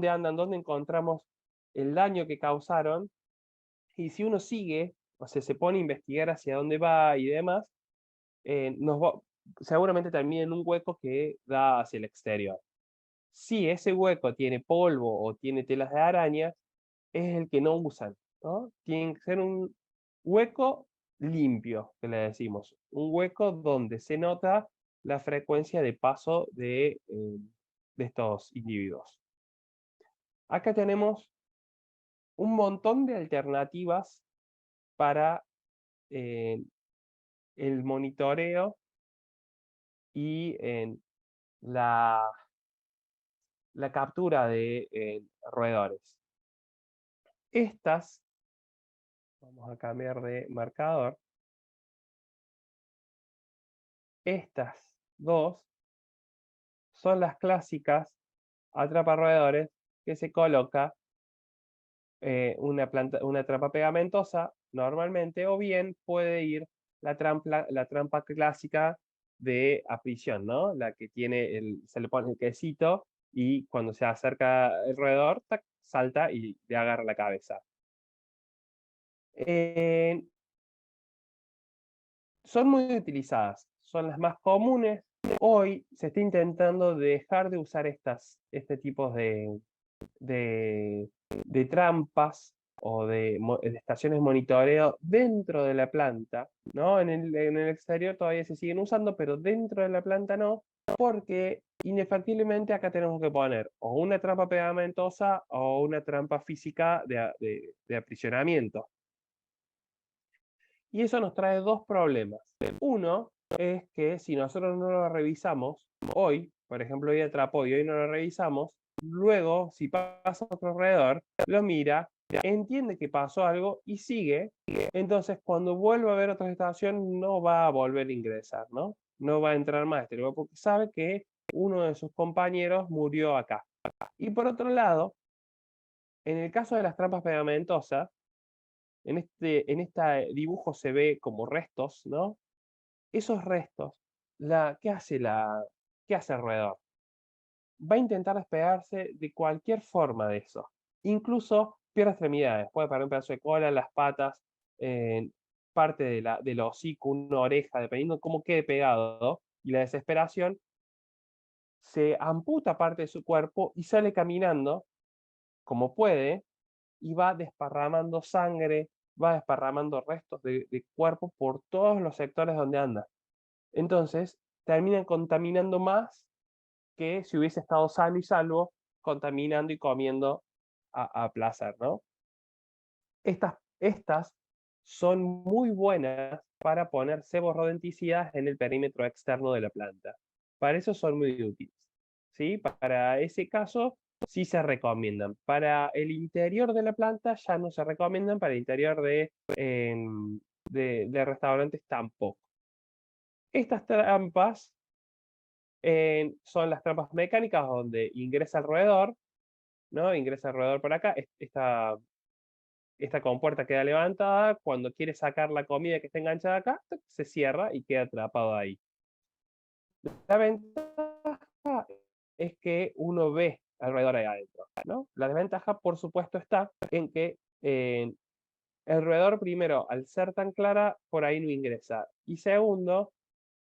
andan, dónde encontramos el daño que causaron, y si uno sigue, o sea, se pone a investigar hacia dónde va y demás, seguramente termina en un hueco que da hacia el exterior. Si ese hueco tiene polvo o tiene telas de araña, es el que no usan, ¿no? Tiene que ser un hueco limpio, que le decimos. Un hueco donde se nota la frecuencia de paso de estos individuos. Acá tenemos un montón de alternativas para el monitoreo y la captura de roedores. Estas, vamos a cambiar de marcador, estas dos son las clásicas atraparroedores que se coloca una trampa pegamentosa normalmente, o bien puede ir la trampa clásica de aprisión, ¿no? La que se le pone el quesito y cuando se acerca el roedor, tac, salta y le agarra la cabeza. Son muy utilizadas, son las más comunes. Hoy se está intentando dejar de usar este tipo de trampas o de estaciones de monitoreo dentro de la planta, ¿no? En el exterior todavía se siguen usando, pero dentro de la planta no, porque indefectiblemente acá tenemos que poner o una trampa pegamentosa o una trampa física de aprisionamiento. Y eso nos trae dos problemas. Uno es que si nosotros no lo revisamos hoy, por ejemplo, hoy atrapó y hoy no lo revisamos, luego, si pasa otro alrededor, lo mira, entiende que pasó algo y sigue. Entonces, cuando vuelva a ver otra estación, no va a volver a ingresar, ¿no? No va a entrar más a este lugar porque sabe que uno de sus compañeros murió acá. Y por otro lado, en el caso de las trampas pegamentosas, en este dibujo se ve como restos, ¿no? Esos restos, ¿qué hace el roedor? Va a intentar despegarse de cualquier forma de eso. Incluso pierde extremidades. Puede perder un pedazo de cola, las patas, parte del hocico, una oreja, dependiendo de cómo quede pegado. Y la desesperación se amputa parte de su cuerpo y sale caminando como puede y va desparramando sangre, va desparramando restos de cuerpo por todos los sectores donde anda. Entonces, terminan contaminando más que si hubiese estado sano y salvo, contaminando y comiendo a placer, ¿no? Estas son muy buenas para poner cebos rodenticidas en el perímetro externo de la planta. Para eso son muy útiles, ¿sí? Para ese caso, sí se recomiendan. Para el interior de la planta ya no se recomiendan, para el interior de restaurantes tampoco. Estas trampas son las trampas mecánicas donde ingresa el roedor, ¿no? Ingresa el roedor por acá, esta compuerta queda levantada, cuando quiere sacar la comida que está enganchada acá, se cierra y queda atrapado ahí. La ventaja es que uno ve al roedor ahí adentro, ¿no? La desventaja, por supuesto, está en que el roedor, primero, al ser tan clara, por ahí no ingresa. Y segundo,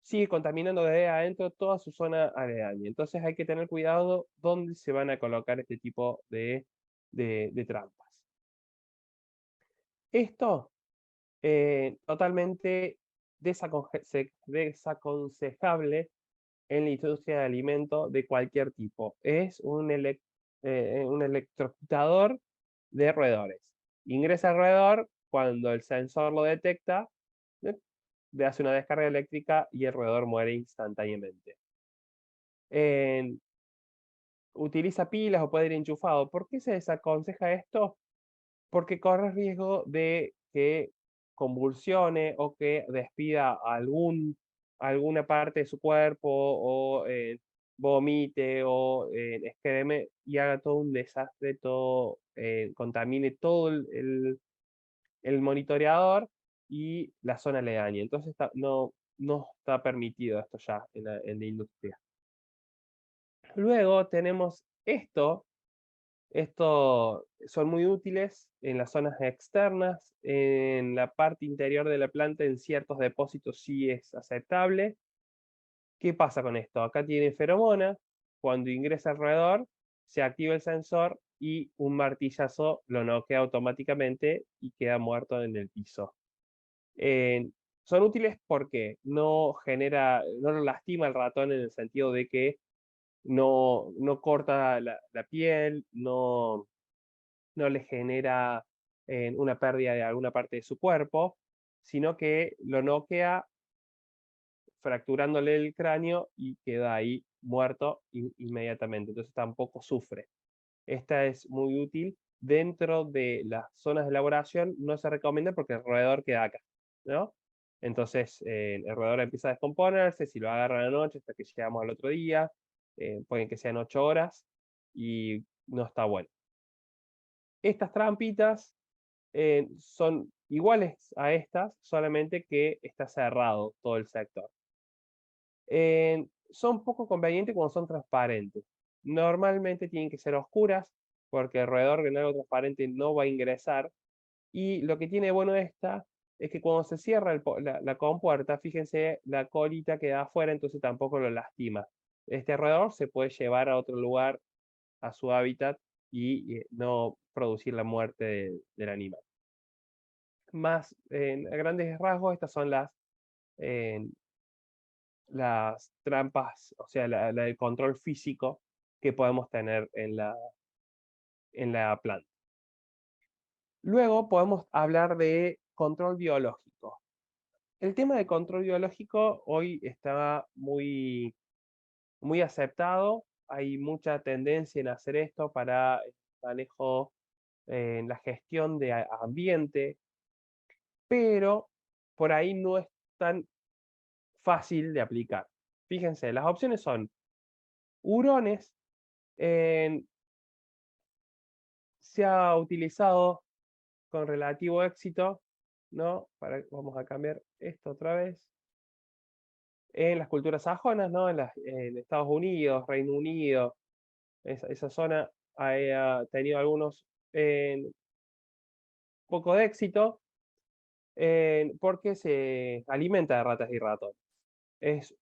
sigue contaminando desde adentro toda su zona aledaña. Entonces hay que tener cuidado dónde se van a colocar este tipo de trampas. Esto totalmente desaconsejable en la industria de alimentos de cualquier tipo. Es un electrocutador de roedores. Ingresa al roedor, cuando el sensor lo detecta, le hace una descarga eléctrica y el roedor muere instantáneamente. Utiliza pilas o puede ir enchufado. ¿Por qué se desaconseja esto? Porque corre riesgo de que convulsione o que despida alguna parte de su cuerpo o vomite o excreme y haga todo un desastre, contamine todo el monitoreador y la zona aledaña. Entonces no está permitido esto ya en la industria. Luego tenemos esto. Esto son muy útiles en las zonas externas, en la parte interior de la planta, en ciertos depósitos sí es aceptable. ¿Qué pasa con esto? Acá tiene feromona, cuando ingresa al roedor, se activa el sensor y un martillazo lo noquea automáticamente y queda muerto en el piso. Son útiles porque no lo lastima el ratón en el sentido de que no corta la piel, no le genera una pérdida de alguna parte de su cuerpo, sino que lo noquea fracturándole el cráneo y queda ahí muerto inmediatamente. Entonces tampoco sufre. Esta es muy útil. Dentro de las zonas de elaboración no se recomienda porque el roedor queda acá, ¿no? Entonces el roedor empieza a descomponerse, si lo agarra a la noche hasta que llegamos al otro día, pueden que sean 8 horas y no está bueno. Estas trampitas son iguales a estas, solamente que está cerrado todo el sector. Son poco convenientes cuando son transparentes. Normalmente tienen que ser oscuras, porque el roedor en algo transparente no va a ingresar. Y lo que tiene bueno esta es que cuando se cierra la compuerta, fíjense, la colita queda afuera, entonces tampoco lo lastima. Este roedor se puede llevar a otro lugar, a su hábitat, y no producir la muerte del animal. Más a grandes rasgos, estas son las trampas, o sea, el control físico que podemos tener en la planta. Luego podemos hablar de control biológico. El tema de control biológico hoy está muy aceptado. Hay mucha tendencia en hacer esto para el manejo, en la gestión de ambiente, pero por ahí no es tan fácil de aplicar. Fíjense, las opciones son hurones. Se ha utilizado con relativo éxito, ¿no? Vamos a cambiar esto otra vez. En las culturas sajonas, ¿no? En Estados Unidos, Reino Unido, esa zona ha tenido algunos poco de éxito porque se alimenta de ratas y ratones. Es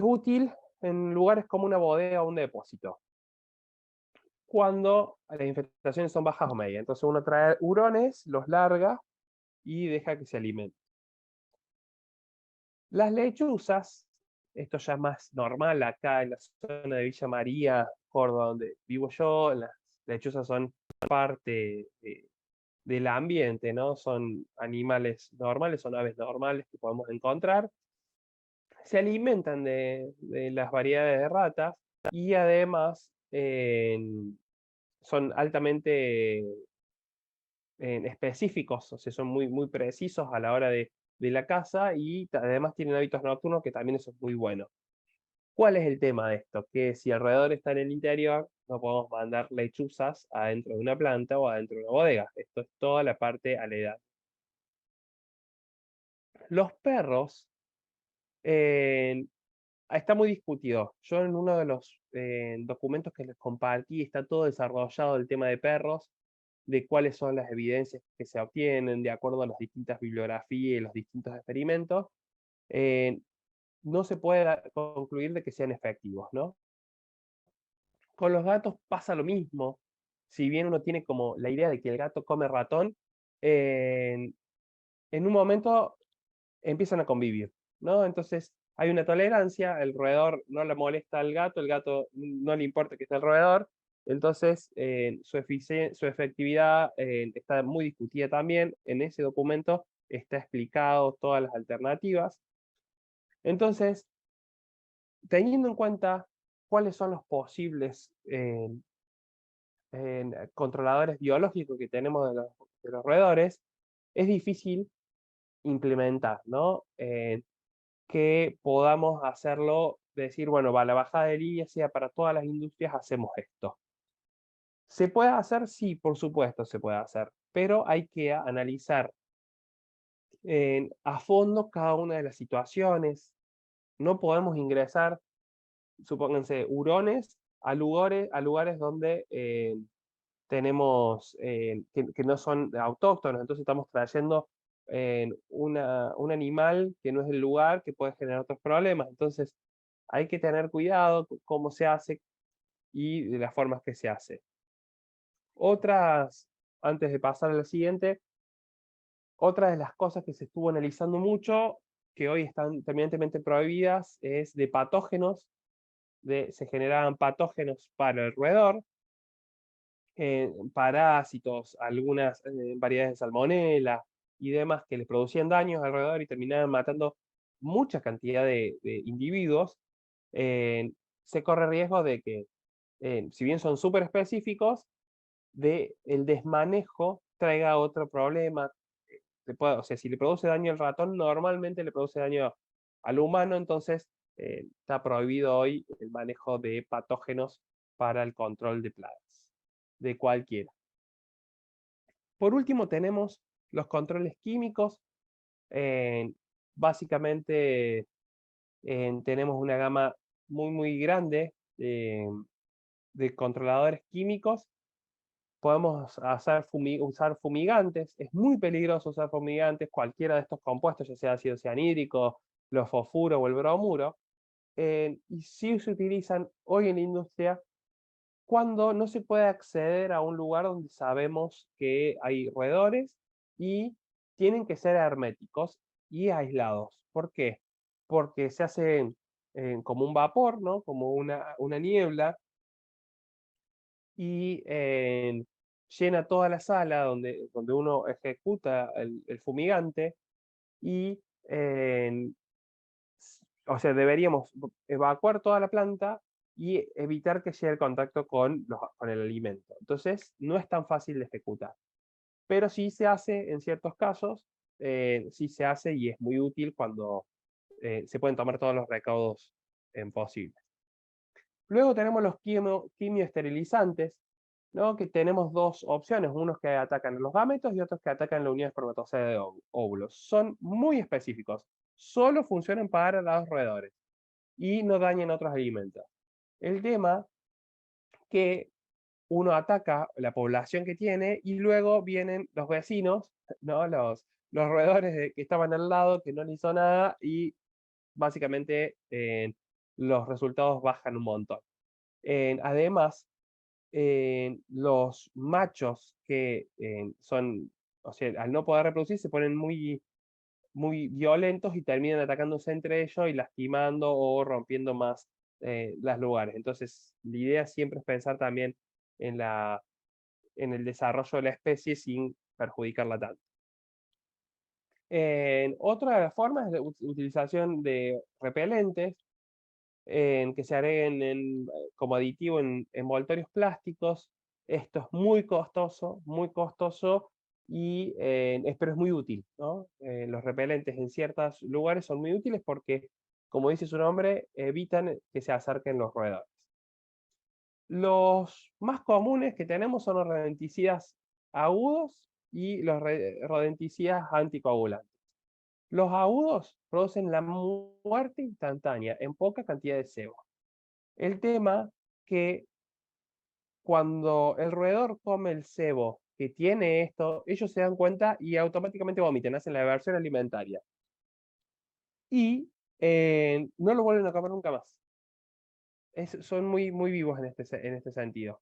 útil en lugares como una bodega o un depósito, cuando las infestaciones son bajas o medias. Entonces uno trae hurones, los larga y deja que se alimenten. Las lechuzas, esto ya es más normal acá en la zona de Villa María, Córdoba, donde vivo yo. Las lechuzas son parte del ambiente, ¿no? Son animales normales, son aves normales que podemos encontrar. Se alimentan de las variedades de ratas y además son altamente específicos, o sea, son muy precisos a la hora de la caza y además tienen hábitos nocturnos que también eso es muy bueno. ¿Cuál es el tema de esto? Que si el roedor está en el interior, no podemos mandar lechuzas adentro de una planta o adentro de una bodega. Esto es toda la parte aledaña. Los perros está muy discutido. Yo en uno de los documentos que les compartí está todo desarrollado el tema de perros, de cuáles son las evidencias que se obtienen de acuerdo a las distintas bibliografías y los distintos experimentos. No se puede concluir de que sean efectivos, ¿no? Con los gatos pasa lo mismo. Si bien uno tiene como la idea de que el gato come ratón, en un momento empiezan a convivir, ¿no? Entonces hay una tolerancia, el roedor no le molesta al gato, el gato no le importa que esté el roedor, entonces su efectividad está muy discutida también. En ese documento está explicado todas las alternativas. Entonces, teniendo en cuenta cuáles son los posibles controladores biológicos que tenemos de los roedores, es difícil implementar, ¿no? Que podamos hacerlo, decir, bueno, la bajada de línea sea para todas las industrias, hacemos esto. ¿Se puede hacer? Sí, por supuesto se puede hacer. pero hay que analizar a fondo cada una de las situaciones. No podemos ingresar, supónganse, hurones a lugares donde tenemos, que no son autóctonos, entonces estamos trayendo un animal que no es del lugar, que puede generar otros problemas. Entonces hay que tener cuidado cómo se hace y de las formas que se hace. Otras, antes de pasar a la siguiente, otra de las cosas que se estuvo analizando mucho, que hoy están terminantemente prohibidas, es de patógenos, se generaban patógenos para el roedor, parásitos, algunas variedades de salmonela y demás que les producían daños al roedor y terminaban matando mucha cantidad de individuos. Se corre riesgo de que, si bien son súper específicos, el desmanejo traiga otro problema. O sea, si le produce daño al ratón, normalmente le produce daño al humano, entonces está prohibido hoy el manejo de patógenos para el control de plagas, de cualquiera. Por último, tenemos los controles químicos. Básicamente, tenemos una gama muy grande de controladores químicos. Podemos usar fumigantes. Es muy peligroso usar fumigantes, cualquiera de estos compuestos, ya sea ácido cianhídrico, los fosfuros o el bromuro. Y sí se utilizan hoy en la industria cuando no se puede acceder a un lugar donde sabemos que hay roedores y tienen que ser herméticos y aislados. ¿Por qué? Porque se hace como un vapor, ¿no? Como una niebla, y llena toda la sala donde uno ejecuta el fumigante y, o sea, deberíamos evacuar toda la planta y evitar que llegue el contacto con el alimento. Entonces, no es tan fácil de ejecutar. Pero sí se hace en ciertos casos, sí se hace y es muy útil cuando se pueden tomar todos los recaudos posibles. Luego tenemos los quimioesterilizantes, ¿no? Que tenemos dos opciones, unos que atacan a los gametos y otros que atacan la unidad espermatozoide de óvulos. Son muy específicos, solo funcionan para los roedores y no dañan otros alimentos. El tema que uno ataca la población que tiene y luego vienen los vecinos, ¿no? Los roedores que estaban al lado, que no le hizo nada y básicamente los resultados bajan un montón. Además, los machos que son, o sea, al no poder reproducir, se ponen muy violentos y terminan atacándose entre ellos y lastimando o rompiendo más los lugares. Entonces, la idea siempre es pensar también en el desarrollo de la especie sin perjudicarla tanto. Otra de las formas es la utilización de repelentes que se agreguen como aditivo en envoltorios plásticos. Esto es muy costoso y pero es muy útil, ¿no? Los repelentes en ciertos lugares son muy útiles porque, como dice su nombre, evitan que se acerquen los roedores. Los más comunes que tenemos son los rodenticidas agudos y los rodenticidas anticoagulantes. Los agudos producen la muerte instantánea en poca cantidad de sebo. El tema que cuando el roedor come el sebo que tiene esto, ellos se dan cuenta y automáticamente vomitan, hacen la aversión alimentaria. Y no lo vuelven a comer nunca más. Son muy vivos en este sentido.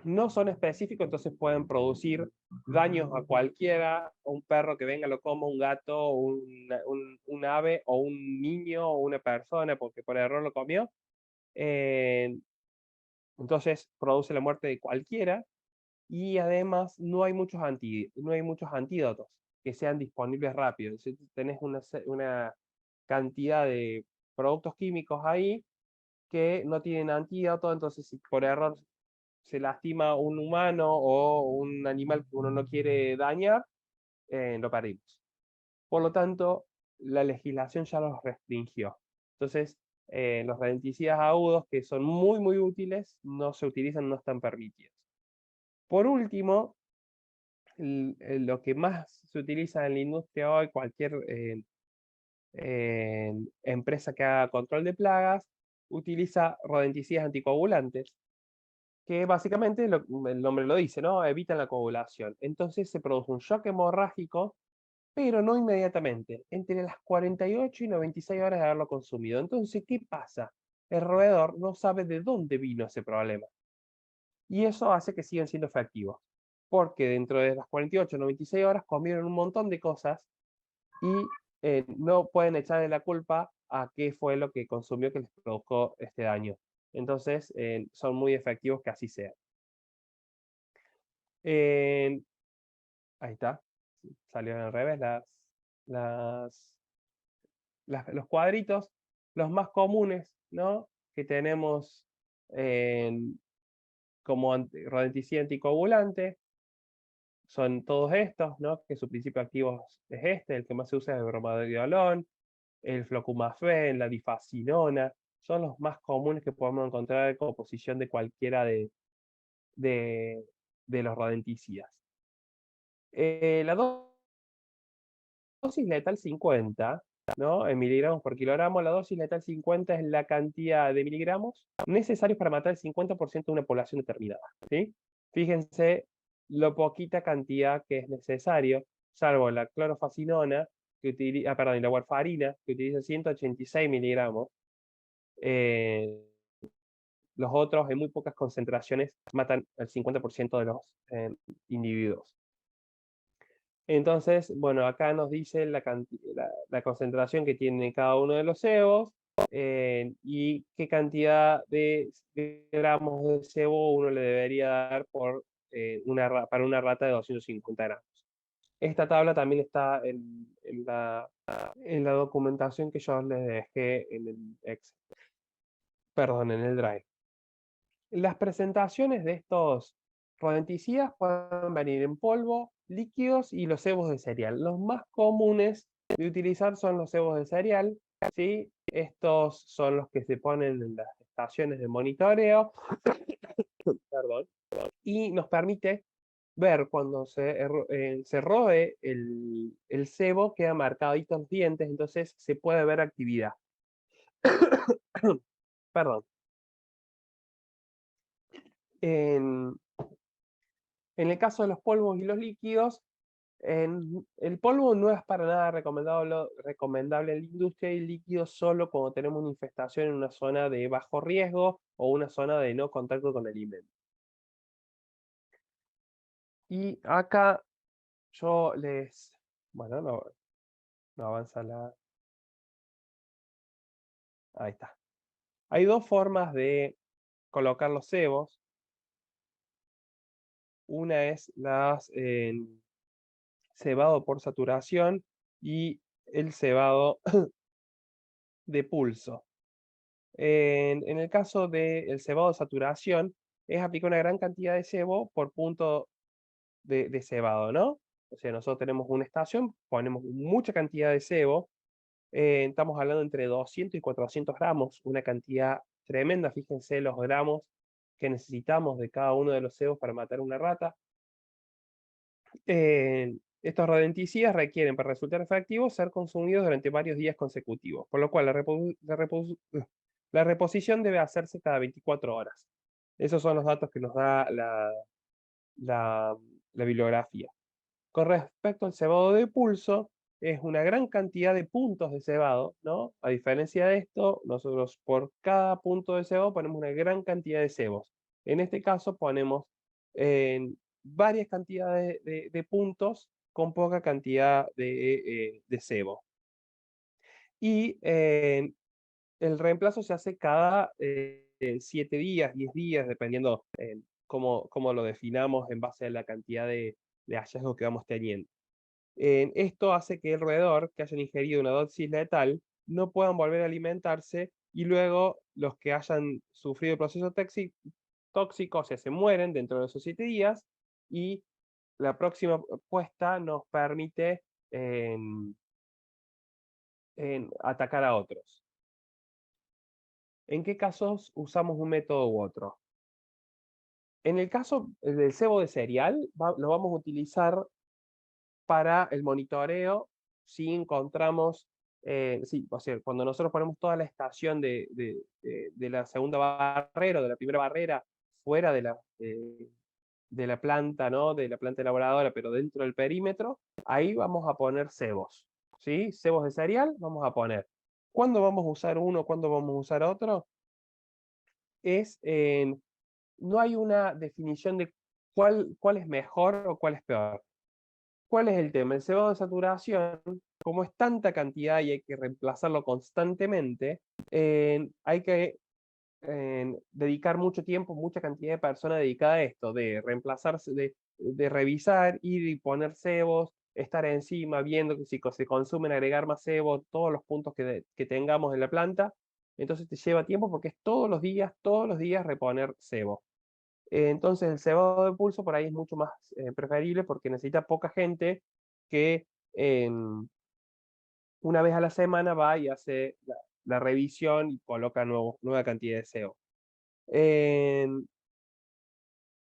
No son específicos, entonces pueden producir daños a cualquiera, un perro que venga lo coma, un gato, un ave, o un niño, o una persona, porque por error lo comió. Entonces produce la muerte de cualquiera y además no hay muchos antídotos que sean disponibles rápido. Si tenés una cantidad de productos químicos ahí que no tienen antídoto, entonces si por error se lastima un humano o un animal que uno no quiere dañar, lo perdimos. Por lo tanto, la legislación ya los restringió. Entonces, los rodenticidas agudos, que son muy útiles, no se utilizan, no están permitidos. Por último, lo que más se utiliza en la industria hoy, cualquier empresa que haga control de plagas, utiliza rodenticidas anticoagulantes, que básicamente el nombre lo dice, ¿no? Evitan la coagulación. Entonces se produce un shock hemorrágico, pero no inmediatamente, entre las 48 y 96 horas de haberlo consumido. Entonces, ¿qué pasa? El roedor no sabe de dónde vino ese problema. Y eso hace que sigan siendo efectivos. Porque dentro de las 48 o 96 horas comieron un montón de cosas y no pueden echarle la culpa a qué fue lo que consumió que les provocó este daño. Entonces, son muy efectivos que así sea. Ahí está. Salió al revés los cuadritos, los más comunes, ¿no? Que tenemos como rodenticida anticoagulante, son todos estos, ¿no? Que su principio activo es este, el que más se usa es el bromadiolón, el flucloxacin, la difacinona, son los más comunes que podemos encontrar en composición de cualquiera de los rodenticidas. La dosis letal 50, ¿no? En miligramos por kilogramo, la dosis letal 50 es la cantidad de miligramos necesarios para matar el 50% de una población determinada, ¿sí? Fíjense lo poquita cantidad que es necesario, salvo la clorofacinona, y la warfarina, que utiliza 186 miligramos. Los otros, en muy pocas concentraciones, matan el 50% de los individuos. Entonces, bueno, acá nos dice la concentración que tiene cada uno de los cebos y qué cantidad de gramos de cebo uno le debería dar para una rata de 250 gramos. Esta tabla también está en la documentación que yo les dejé en el Excel. Perdón, en el Drive. Las presentaciones de estos rodenticidas pueden venir en polvo, líquidos y los cebos de cereal. Los más comunes de utilizar son los cebos de cereal, ¿sí? Estos son los que se ponen en las estaciones de monitoreo. Perdón. Y nos permite ver cuando se roe el cebo, queda marcaditos los dientes, entonces se puede ver actividad. Perdón. En el caso de los polvos y los líquidos, el polvo no es para nada recomendable en la industria, y el líquido solo cuando tenemos una infestación en una zona de bajo riesgo o una zona de no contacto con alimento. Y acá yo bueno, no avanza ahí está. Hay dos formas de colocar los cebos. Una es cebado por saturación y el cebado de pulso. En el caso del cebado de saturación, es aplicar una gran cantidad de cebo por punto de cebado, ¿no? O sea, nosotros tenemos una estación, ponemos mucha cantidad de cebo, estamos hablando entre 200 y 400 gramos, una cantidad tremenda. Fíjense los gramos que necesitamos de cada uno de los cebos para matar una rata. Estos rodenticidas requieren, para resultar efectivos, ser consumidos durante varios días consecutivos, por lo cual la reposición debe hacerse cada 24 horas. Esos son los datos que nos da la bibliografía. Con respecto al cebado de pulso, es una gran cantidad de puntos de cebado, ¿no? A diferencia de esto, nosotros por cada punto de cebado ponemos una gran cantidad de cebos. En este caso ponemos varias cantidades de puntos con poca cantidad de cebo. Y el reemplazo se hace cada 7 días, 10 días, dependiendo cómo lo definamos en base a la cantidad de hallazgos que vamos teniendo. Esto hace que el roedor que hayan ingerido una dosis letal no puedan volver a alimentarse, y luego los que hayan sufrido el proceso tóxico, o sea, se mueren dentro de esos 7 días, y la próxima puesta nos permite atacar a otros. ¿En qué casos usamos un método u otro? En el caso del cebo de cereal, lo vamos a utilizar para el monitoreo si encontramos, sí, o sea, cuando nosotros ponemos toda la estación de la segunda barrera o de la primera barrera fuera de la planta, ¿no? De la planta elaboradora, pero dentro del perímetro, ahí vamos a poner cebos, ¿sí? Cebos de cereal vamos a poner. ¿Cuándo vamos a usar uno? ¿Cuándo vamos a usar otro? No hay una definición de cuál es mejor o cuál es peor. ¿Cuál es el tema? El cebado de saturación, como es tanta cantidad y hay que reemplazarlo constantemente, hay que dedicar mucho tiempo, mucha cantidad de personas dedicada a esto, de reemplazarse, de revisar, ir y poner cebos, estar encima, viendo que si se consumen, agregar más cebos, todos los puntos que tengamos en la planta. Entonces te lleva tiempo porque es todos los días reponer cebo. Entonces el cebado de pulso por ahí es mucho más preferible porque necesita poca gente que una vez a la semana va y hace la revisión y coloca nueva cantidad de cebo.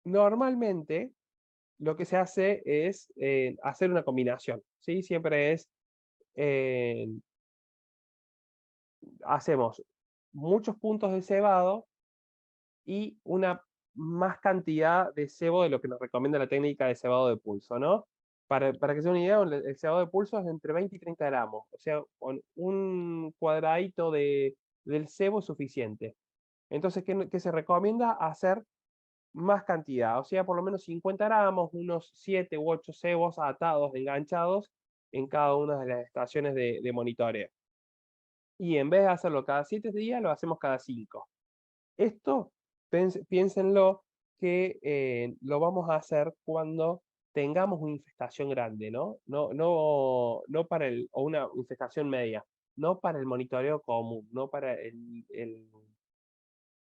Normalmente lo que se hace es hacer una combinación, ¿sí? Siempre es, eh, hacemos muchos puntos de cebado y una más cantidad de cebo de lo que nos recomienda la técnica de cebado de pulso, ¿no? Para que se den una idea, el cebado de pulso es de entre 20 y 30 gramos, o sea, con un cuadradito del cebo es suficiente. Entonces, ¿qué se recomienda? Hacer más cantidad, o sea, por lo menos 50 gramos, unos 7 u 8 cebos atados, enganchados en cada una de las estaciones de monitoreo. Y en vez de hacerlo cada 7 días, lo hacemos cada 5. Esto, piénsenlo, que lo vamos a hacer cuando tengamos una infestación grande, ¿no? No para o una infestación media, no para el monitoreo común, no para el,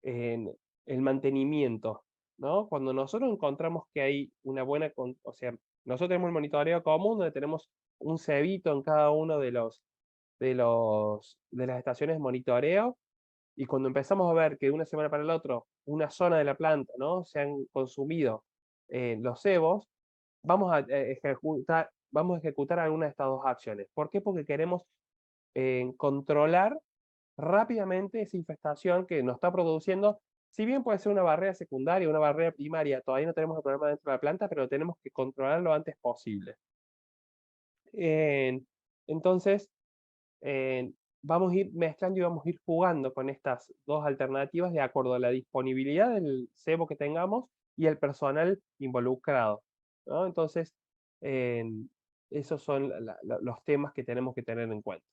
el mantenimiento, ¿no? Cuando nosotros encontramos que hay una buena, o sea, nosotros tenemos el monitoreo común donde tenemos un cebito en cada uno de las estaciones de monitoreo, y cuando empezamos a ver que de una semana para la otra, una zona de la planta, ¿no? Se han consumido los cebos, vamos a ejecutar alguna de estas dos acciones. ¿Por qué? Porque queremos controlar rápidamente esa infestación que nos está produciendo. Si bien puede ser una barrera secundaria, una barrera primaria, todavía no tenemos el problema dentro de la planta, pero tenemos que controlar lo antes posible. Entonces, vamos a ir mezclando y vamos a ir jugando con estas dos alternativas de acuerdo a la disponibilidad del cebo que tengamos y el personal involucrado, ¿no? Entonces, esos son los temas que tenemos que tener en cuenta.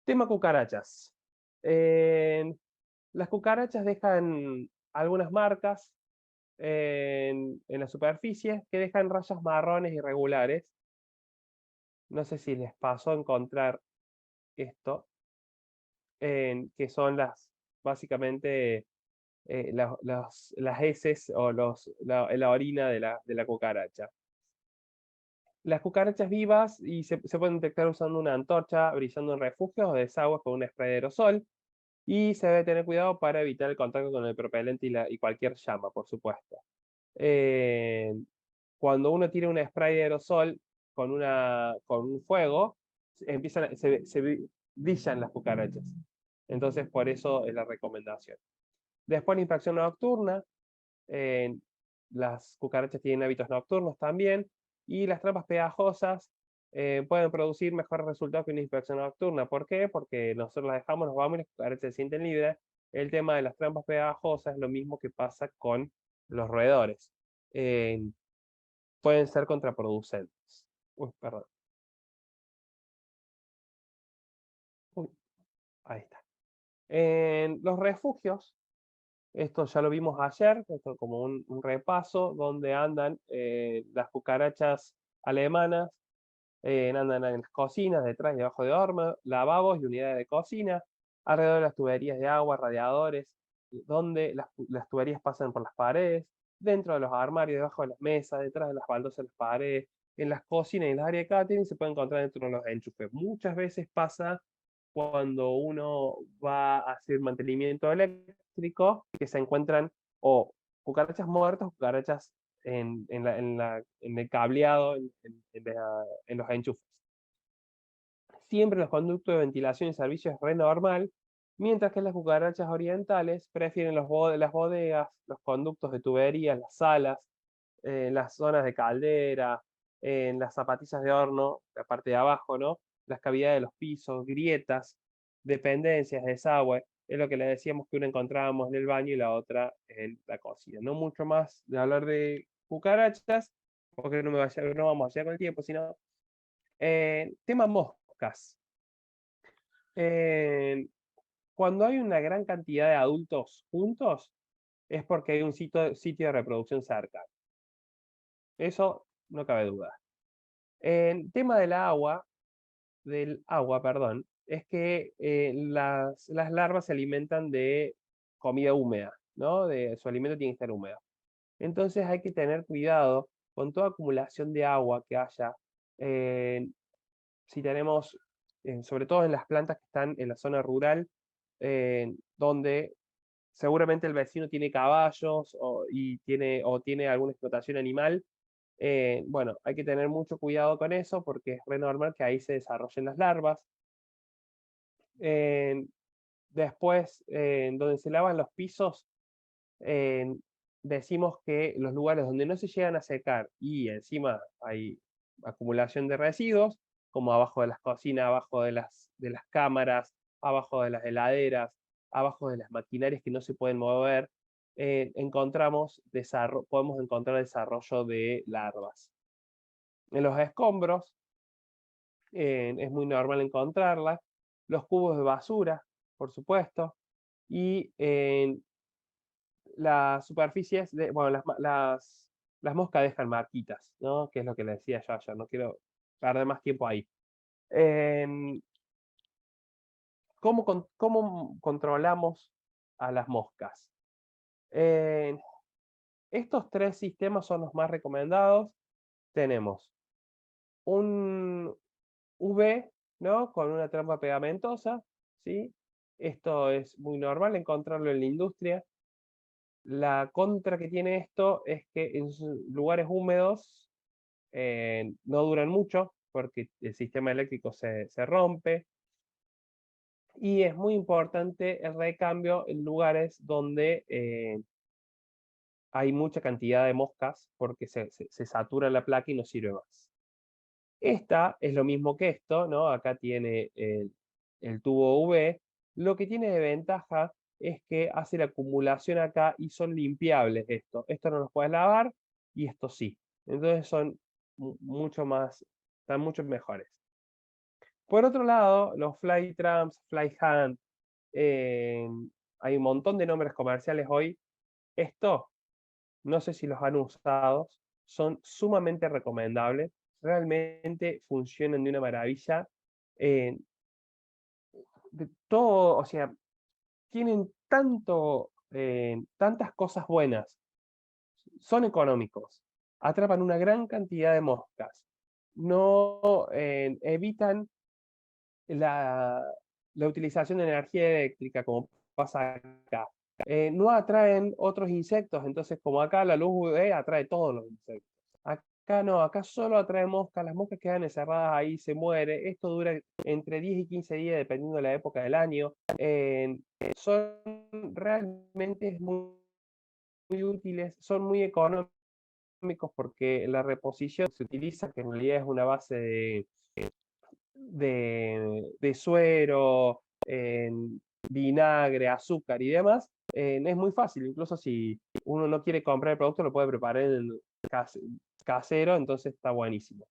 Tema cucarachas. Las cucarachas dejan algunas marcas en la superficie que dejan rayas marrones irregulares. No sé si les pasó a encontrar esto, que son básicamente las heces o la orina de la cucaracha. Las cucarachas vivas se pueden detectar usando una antorcha, brillando en refugios o desagües con un spray de aerosol. Y se debe tener cuidado para evitar el contacto con el propelente y cualquier llama, por supuesto. Cuando uno tira un spray de aerosol con un fuego, se brillan las cucarachas. Entonces, por eso es la recomendación. Después, la inspección nocturna. Las cucarachas tienen hábitos nocturnos también. Y las trampas pegajosas pueden producir mejores resultados que una inspección nocturna. ¿Por qué? Porque nosotros las dejamos, nos vamos y las cucarachas se sienten libres. El tema de las trampas pegajosas es lo mismo que pasa con los roedores. Pueden ser contraproducentes. Uy, perdón. Uy, ahí está. En los refugios, esto ya lo vimos ayer, esto como un repaso, donde andan las cucarachas alemanas, andan en las cocinas, detrás y debajo de hornos, lavabos y unidades de cocina, alrededor de las tuberías de agua, radiadores, donde las tuberías pasan por las paredes, dentro de los armarios, debajo de las mesas, detrás de las baldosas de las paredes, en las cocinas y en las áreas de catering se puede encontrar dentro de los enchufes. Muchas veces pasa cuando uno va a hacer mantenimiento eléctrico eléctrico que se encuentran o cucarachas muertas o cucarachas en el cableado, en los enchufes. Siempre los conductos de ventilación y servicio es re normal, mientras que las cucarachas orientales prefieren las bodegas, los conductos de tuberías, las salas, las zonas de caldera, en las zapatillas de horno, la parte de abajo, ¿no? Las cavidades de los pisos, grietas, dependencias, desagüe, es lo que le decíamos que una encontrábamos en el baño y la otra en la cocina. No mucho más de hablar de cucarachas, porque no vamos a llegar con el tiempo, sino tema moscas. Cuando hay una gran cantidad de adultos juntos, es porque hay un sitio de reproducción cerca. Eso no cabe duda. El tema del agua, perdón, es que las larvas se alimentan de comida húmeda, ¿no? Su alimento tiene que estar húmedo. Entonces hay que tener cuidado con toda acumulación de agua que haya. Si tenemos, sobre todo en las plantas que están en la zona rural, donde seguramente el vecino tiene caballos o tiene alguna explotación animal, bueno, hay que tener mucho cuidado con eso porque es re normal que ahí se desarrollen las larvas. Después, donde se lavan los pisos, decimos que los lugares donde no se llegan a secar y encima hay acumulación de residuos, como abajo de las cocinas, abajo de las cámaras, abajo de las heladeras, abajo de las maquinarias que no se pueden mover, podemos encontrar desarrollo de larvas. En los escombros es muy normal encontrarlas, los cubos de basura, por supuesto, y en las superficies, bueno, las moscas dejan marquitas, ¿no? Que es lo que le decía yo ayer, no quiero perder más tiempo ahí. ¿Cómo controlamos a las moscas? Estos 3 sistemas son los más recomendados. Tenemos un UV, ¿no? Con una trampa pegamentosa, ¿sí? Esto es muy normal encontrarlo en la industria. La contra que tiene esto es que en lugares húmedos no duran mucho porque el sistema eléctrico se rompe. Y es muy importante el recambio en lugares donde hay mucha cantidad de moscas porque se satura la placa y no sirve más. Esta es lo mismo que esto, ¿no? Acá tiene el tubo UV. Lo que tiene de ventaja es que hace la acumulación acá y son limpiables esto. Esto no los puedes lavar y esto sí. Entonces son están mucho mejores. Por otro lado, los fly trams, fly hand, hay un montón de nombres comerciales hoy. Esto, no sé si los han usado, son sumamente recomendables. Realmente funcionan de una maravilla. O sea, tienen tantas cosas buenas. Son económicos. Atrapan una gran cantidad de moscas. No evitan la utilización de energía eléctrica, como pasa acá. No atraen otros insectos, entonces como acá la luz UV atrae todos los insectos. Acá no, acá solo atrae moscas, las moscas quedan encerradas ahí, se muere. Esto dura entre 10 y 15 días dependiendo de la época del año. Realmente muy útiles, son muy económicos porque la reposición se utiliza, que en realidad es una base de suero, vinagre, azúcar y demás, es muy fácil. Incluso si uno no quiere comprar el producto, lo puede preparar en casero, entonces está buenísimo.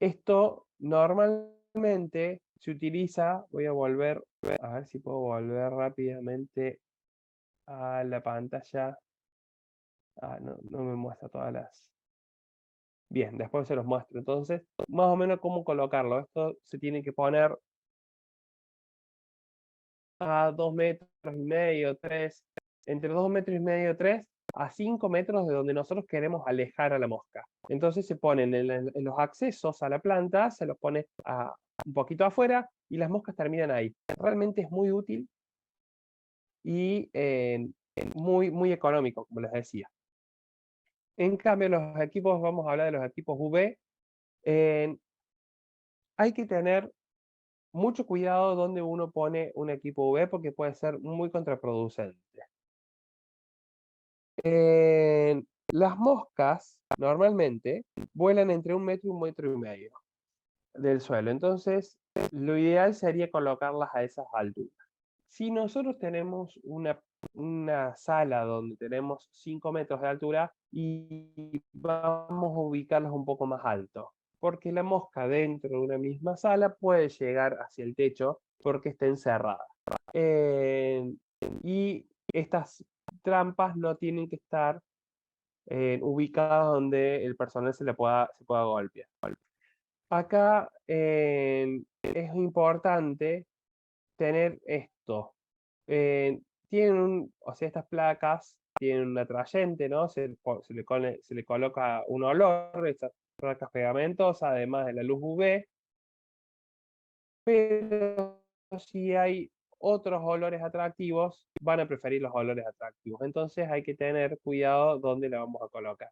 Esto normalmente se utiliza, voy a volver, a ver si puedo volver rápidamente a la pantalla. No me muestra todas las... Bien, después se los muestro. Entonces, más o menos cómo colocarlo. Esto se tiene que poner a 2,5 metros, 3, entre 2,5 metros, 3, a 5 metros de donde nosotros queremos alejar a la mosca. Entonces se ponen en los accesos a la planta, se los pone un poquito afuera y las moscas terminan ahí. Realmente es muy útil y muy económico, como les decía. En cambio, los equipos, vamos a hablar de los equipos UV, hay que tener mucho cuidado donde uno pone un equipo UV porque puede ser muy contraproducente. Las moscas normalmente vuelan entre 1 metro y 1,5 metros del suelo. Entonces, lo ideal sería colocarlas a esas alturas. Si nosotros tenemos una sala donde tenemos 5 metros de altura y vamos a ubicarlas un poco más alto, porque la mosca dentro de una misma sala puede llegar hacia el techo porque está encerrada. Y estas trampas no tienen que estar ubicadas donde el personal se pueda golpear. Acá es importante tener esto. O sea, estas placas tienen un atrayente, ¿no? Se le coloca un olor, estas placas pegamentosas, además de la luz UV, pero si hay otros olores atractivos, van a preferir los olores atractivos. Entonces hay que tener cuidado dónde la vamos a colocar.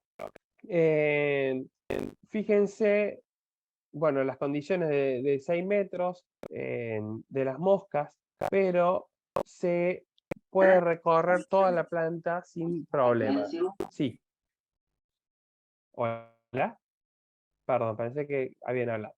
Fíjense, bueno, las condiciones de 6 metros de las moscas, pero se puede recorrer toda la planta sin problema. Sí. Hola. Perdón, parece que habían hablado.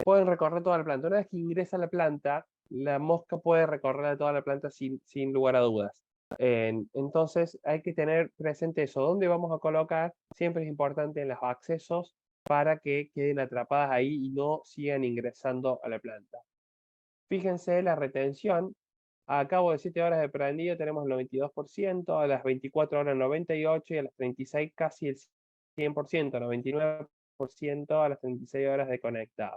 Pueden recorrer toda la planta. Una vez que ingresa a la planta, la mosca puede recorrer toda la planta sin lugar a dudas. Entonces hay que tener presente eso. ¿Dónde vamos a colocar? Siempre es importante en los accesos para que queden atrapadas ahí y no sigan ingresando a la planta. Fíjense la retención. A cabo de 7 horas de prendido tenemos el 92%, a las 24 horas 98% y a las 36 casi el 100%, 99% a las 36 horas de conectado.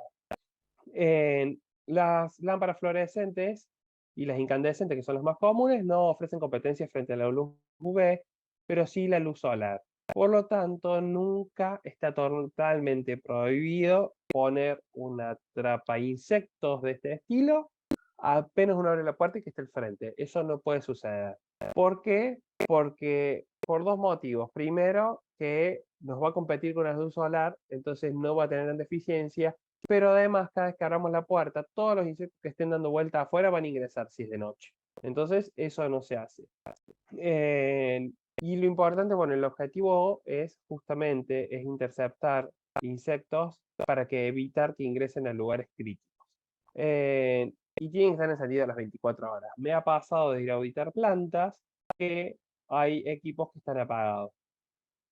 Las lámparas fluorescentes y las incandescentes, que son las más comunes, no ofrecen competencia frente a la luz UV, pero sí la luz solar. Por lo tanto, nunca está totalmente prohibido poner una atrapa insectos de este estilo apenas uno abre la puerta y que esté al frente. Eso no puede suceder. ¿Por qué? Porque por dos motivos. Primero, que nos va a competir con la luz solar, entonces no va a tener deficiencia, pero además cada vez que abramos la puerta, todos los insectos que estén dando vuelta afuera van a ingresar si es de noche. Entonces eso no se hace. Y lo importante, bueno, el objetivo es justamente interceptar insectos para evitar que ingresen a lugares críticos. Y tienen que estar encendidos a las 24 horas. Me ha pasado de ir a auditar plantas que hay equipos que están apagados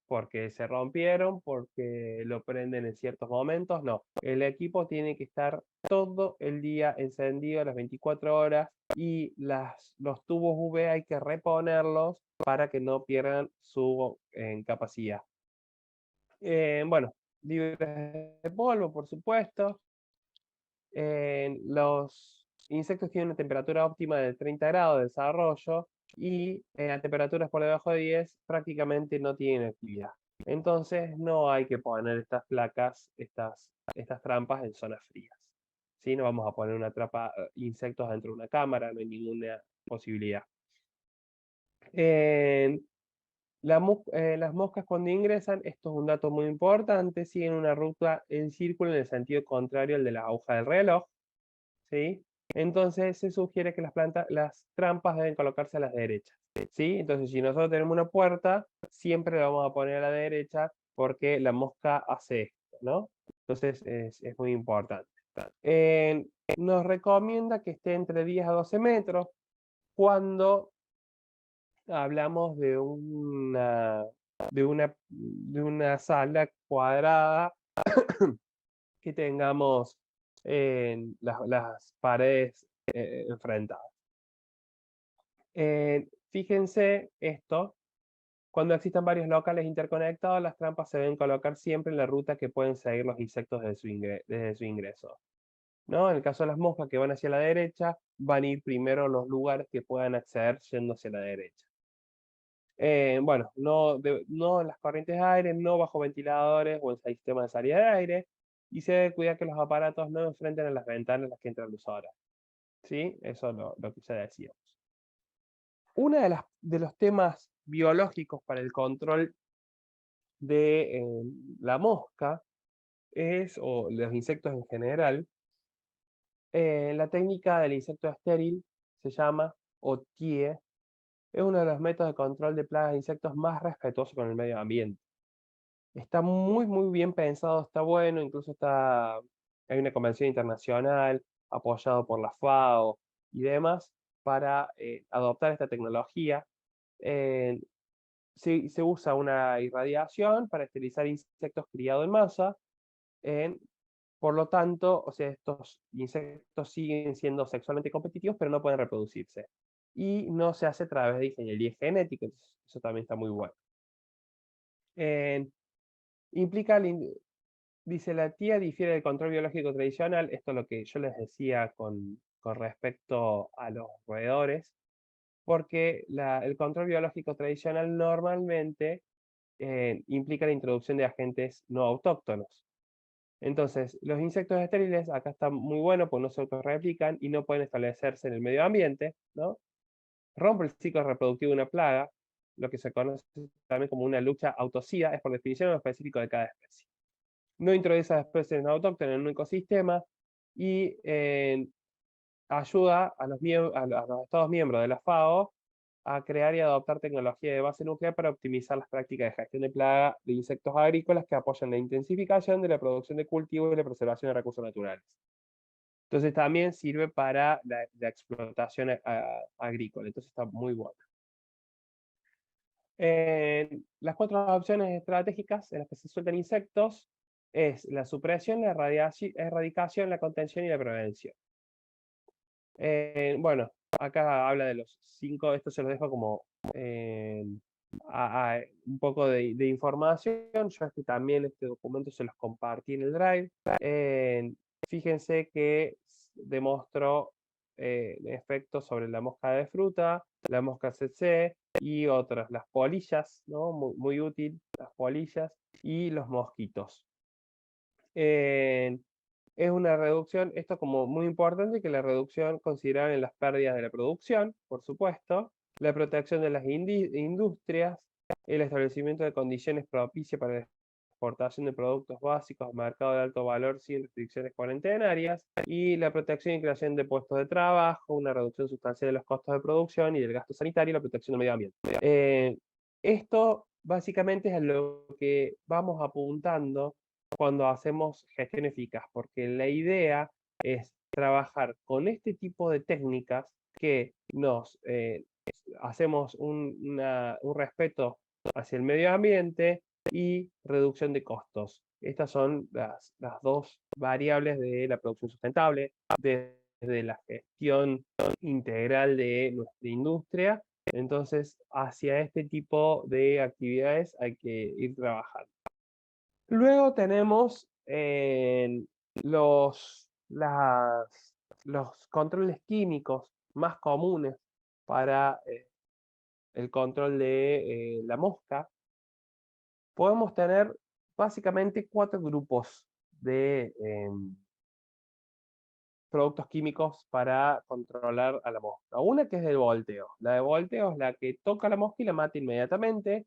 porque se rompieron, porque lo prenden en ciertos momentos. No, el equipo tiene que estar todo el día encendido a las 24 horas y los tubos UV hay que reponerlos para que no pierdan su capacidad. Bueno, libres de polvo, por supuesto. Los insectos tienen una temperatura óptima de 30 grados de desarrollo y a temperaturas por debajo de 10 prácticamente no tienen actividad. Entonces no hay que poner estas placas, estas trampas en zonas frías. ¿Sí? No vamos a poner una trampa insectos dentro de una cámara, no hay ninguna posibilidad. Las moscas cuando ingresan, esto es un dato muy importante, siguen una ruta en círculo en el sentido contrario al de la aguja del reloj. ¿Sí? Entonces se sugiere que las trampas deben colocarse a las derechas. ¿Sí? Entonces si nosotros tenemos una puerta, siempre la vamos a poner a la derecha porque la mosca hace esto, ¿no? Entonces es muy importante. Nos recomienda que esté entre 10 a 12 metros cuando hablamos de una sala cuadrada que tengamos las paredes enfrentadas. Fíjense esto, cuando existan varios locales interconectados, las trampas se deben colocar siempre en la ruta que pueden seguir los insectos desde su ingreso. ¿No? En el caso de las moscas que van hacia la derecha, van a ir primero a los lugares que puedan acceder yendo hacia la derecha. Bueno, no en las corrientes de aire, no bajo ventiladores o en sistemas de salida de aire, y se debe cuidar que los aparatos no enfrenten a las ventanas en las que entra luz solar. ¿Sí? Eso es lo que ya decíamos. Uno de los temas biológicos para el control de la mosca o los insectos en general, la técnica del insecto estéril se llama OTIE, es uno de los métodos de control de plagas de insectos más respetuosos con el medio ambiente. Está muy bien pensado, está bueno, incluso hay una convención internacional apoyado por la FAO y demás para adoptar esta tecnología. Eh, se usa una irradiación para esterilizar insectos criados en masa. Por lo tanto, o sea, estos insectos siguen siendo sexualmente competitivos, pero no pueden reproducirse. Y no se hace a través de ingeniería genética, entonces eso también está muy bueno. Implica, dice la tía, difiere del control biológico tradicional, esto es lo que yo les decía con respecto a los roedores, porque el control biológico tradicional normalmente implica la introducción de agentes no autóctonos. Entonces, los insectos estériles acá están muy buenos porque no se autorreplican y no pueden establecerse en el medio ambiente, ¿no? Rompe el ciclo reproductivo de una plaga, lo que se conoce también como una lucha autocida, es por definición lo específico de cada especie. No introduce a especies no autóctonas en un ecosistema y ayuda a los Estados miembros de la FAO a crear y adoptar tecnología de base nuclear para optimizar las prácticas de gestión de plaga de insectos agrícolas que apoyan la intensificación de la producción de cultivos y la preservación de recursos naturales. Entonces también sirve para la explotación agrícola, entonces está muy bueno. Las 4 opciones estratégicas en las que se sueltan insectos es la supresión, la erradicación, la contención y la prevención. Bueno, acá habla de los 5, esto se los dejo como un poco de información. Yo también este documento se los compartí en el Drive. Fíjense que demostró efectos sobre la mosca de fruta, la mosca tsetse y otras, las polillas, ¿no? Muy útil, las polillas y los mosquitos. Es una reducción, esto como muy importante, que la reducción considerada en las pérdidas de la producción, por supuesto, la protección de las industrias, el establecimiento de condiciones propicias para la exportación de productos básicos a mercado de alto valor sin restricciones cuarentenarias, y la protección y creación de puestos de trabajo, una reducción sustancial de los costos de producción y del gasto sanitario y la protección del medio ambiente. Esto básicamente es a lo que vamos apuntando cuando hacemos gestión eficaz, porque la idea es trabajar con este tipo de técnicas que nos hacemos un respeto hacia el medio ambiente y reducción de costos. Estas son las 2 variables de la producción sustentable, desde la gestión integral de nuestra industria. Entonces, hacia este tipo de actividades hay que ir trabajando. Luego tenemos los controles químicos más comunes para el control de la mosca. Podemos tener básicamente 4 grupos de productos químicos para controlar a la mosca. Una que es del volteo. La de volteo es la que toca a la mosca y la mata inmediatamente.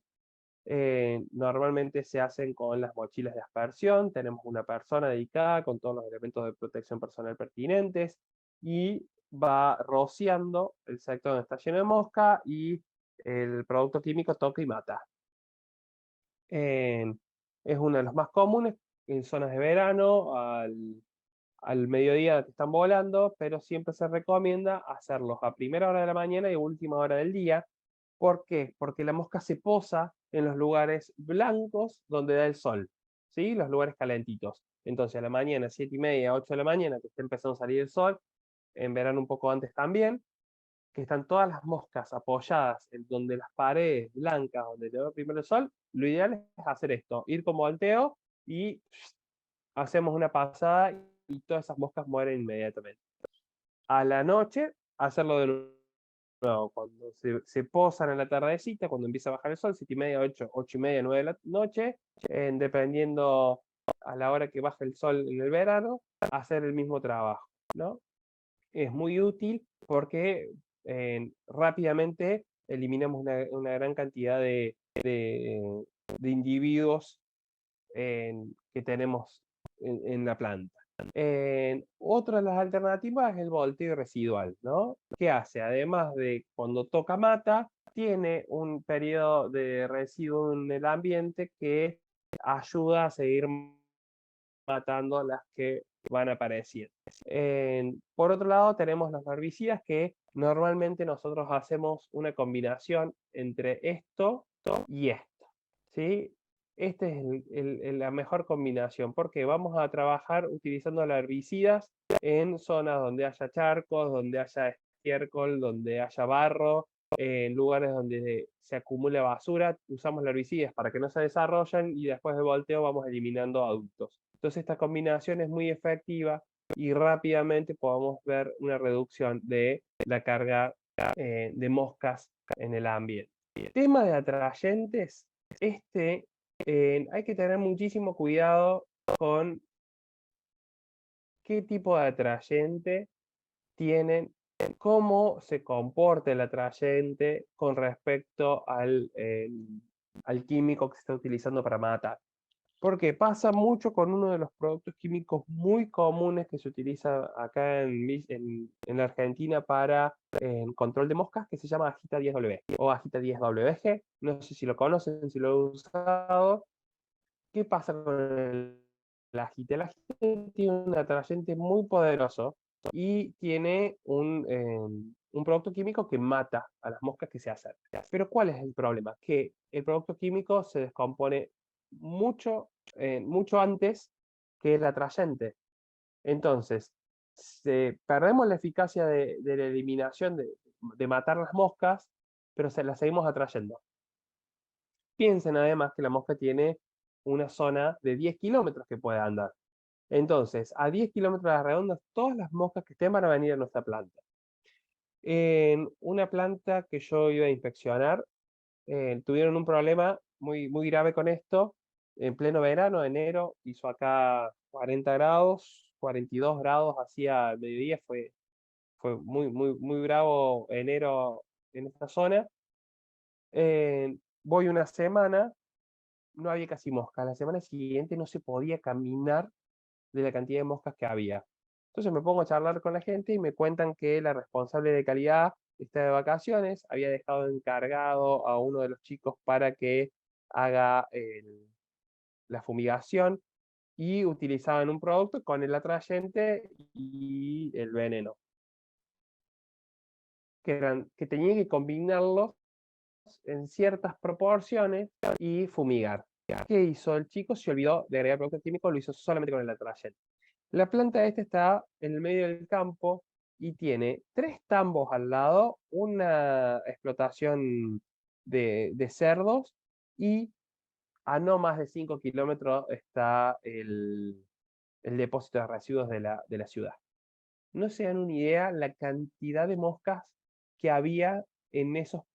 Normalmente se hacen con las mochilas de aspersión, tenemos una persona dedicada con todos los elementos de protección personal pertinentes y va rociando el sector donde está lleno de mosca y el producto químico toca y mata. Es uno de los más comunes en zonas de verano, al mediodía que están volando, pero siempre se recomienda hacerlos a primera hora de la mañana y última hora del día. ¿Por qué? Porque la mosca se posa en los lugares blancos donde da el sol, ¿sí? Los lugares calentitos. Entonces a la mañana, 7:30, 8 de la mañana, que está empezando a salir el sol, en verano un poco antes también, que están todas las moscas apoyadas en donde las paredes blancas, donde le da primero el sol, lo ideal es hacer esto, ir como volteo y hacemos una pasada y todas esas moscas mueren inmediatamente. A la noche, hacerlo de nuevo, cuando se posan en la tardecita, cuando empieza a bajar el sol, 7:30, 8, 8:30, 9 de la noche, dependiendo a la hora que baja el sol en el verano, hacer el mismo trabajo, ¿no? es muy útil porque rápidamente eliminamos una gran cantidad de individuos que tenemos en la planta. Otra de las alternativas es el volteo residual, ¿no? ¿Qué hace? Además de cuando toca mata, tiene un periodo de residuo en el ambiente que ayuda a seguir matando a las que van apareciendo. Por otro lado, tenemos los herbicidas que normalmente nosotros hacemos una combinación entre esto y esto, ¿sí? Esta es la mejor combinación porque vamos a trabajar utilizando los herbicidas en zonas donde haya charcos, donde haya estiércol, donde haya barro, en lugares donde se acumula basura, usamos los herbicidas para que no se desarrollen y después de volteo vamos eliminando adultos. Entonces esta combinación es muy efectiva y rápidamente podemos ver una reducción de la carga de moscas en el ambiente. Tema de atrayentes, hay que tener muchísimo cuidado con qué tipo de atrayente tienen, cómo se comporta el atrayente con respecto al químico que se está utilizando para matar. Porque pasa mucho con uno de los productos químicos muy comunes que se utiliza acá en la Argentina para control de moscas, que se llama Agita 10W o Agita 10WG. No sé si lo conocen, si lo he usado. ¿Qué pasa con el Agita? El Agita tiene un atrayente muy poderoso y tiene un producto químico que mata a las moscas que se acercan. Pero ¿cuál es el problema? Que el producto químico se descompone mucho antes que el atrayente. Entonces, perdemos la eficacia de la eliminación de matar las moscas, pero se las seguimos atrayendo. Piensen además que la mosca tiene una zona de 10 kilómetros que puede andar. Entonces, a 10 kilómetros a la redonda, todas las moscas que estén van a venir a nuestra planta. En una planta que yo iba a inspeccionar, tuvieron un problema muy, muy grave con esto. En pleno verano, enero, hizo acá 40 grados, 42 grados, hacía mediodía, fue muy, muy, muy bravo enero en esta zona. Voy una semana, no había casi moscas. La semana siguiente no se podía caminar de la cantidad de moscas que había. Entonces me pongo a charlar con la gente y me cuentan que la responsable de calidad está de vacaciones, había dejado encargado a uno de los chicos para que haga la fumigación y utilizaban un producto con el atrayente y el veneno, que tenían que combinarlos en ciertas proporciones y fumigar. ¿Qué hizo? El chico se olvidó de agregar producto químico, lo hizo solamente con el atrayente. La planta esta está en el medio del campo y tiene 3 tambos al lado, una explotación de cerdos y a no más de 5 kilómetros está el depósito de residuos de la ciudad. No se dan una idea la cantidad de moscas que había dentro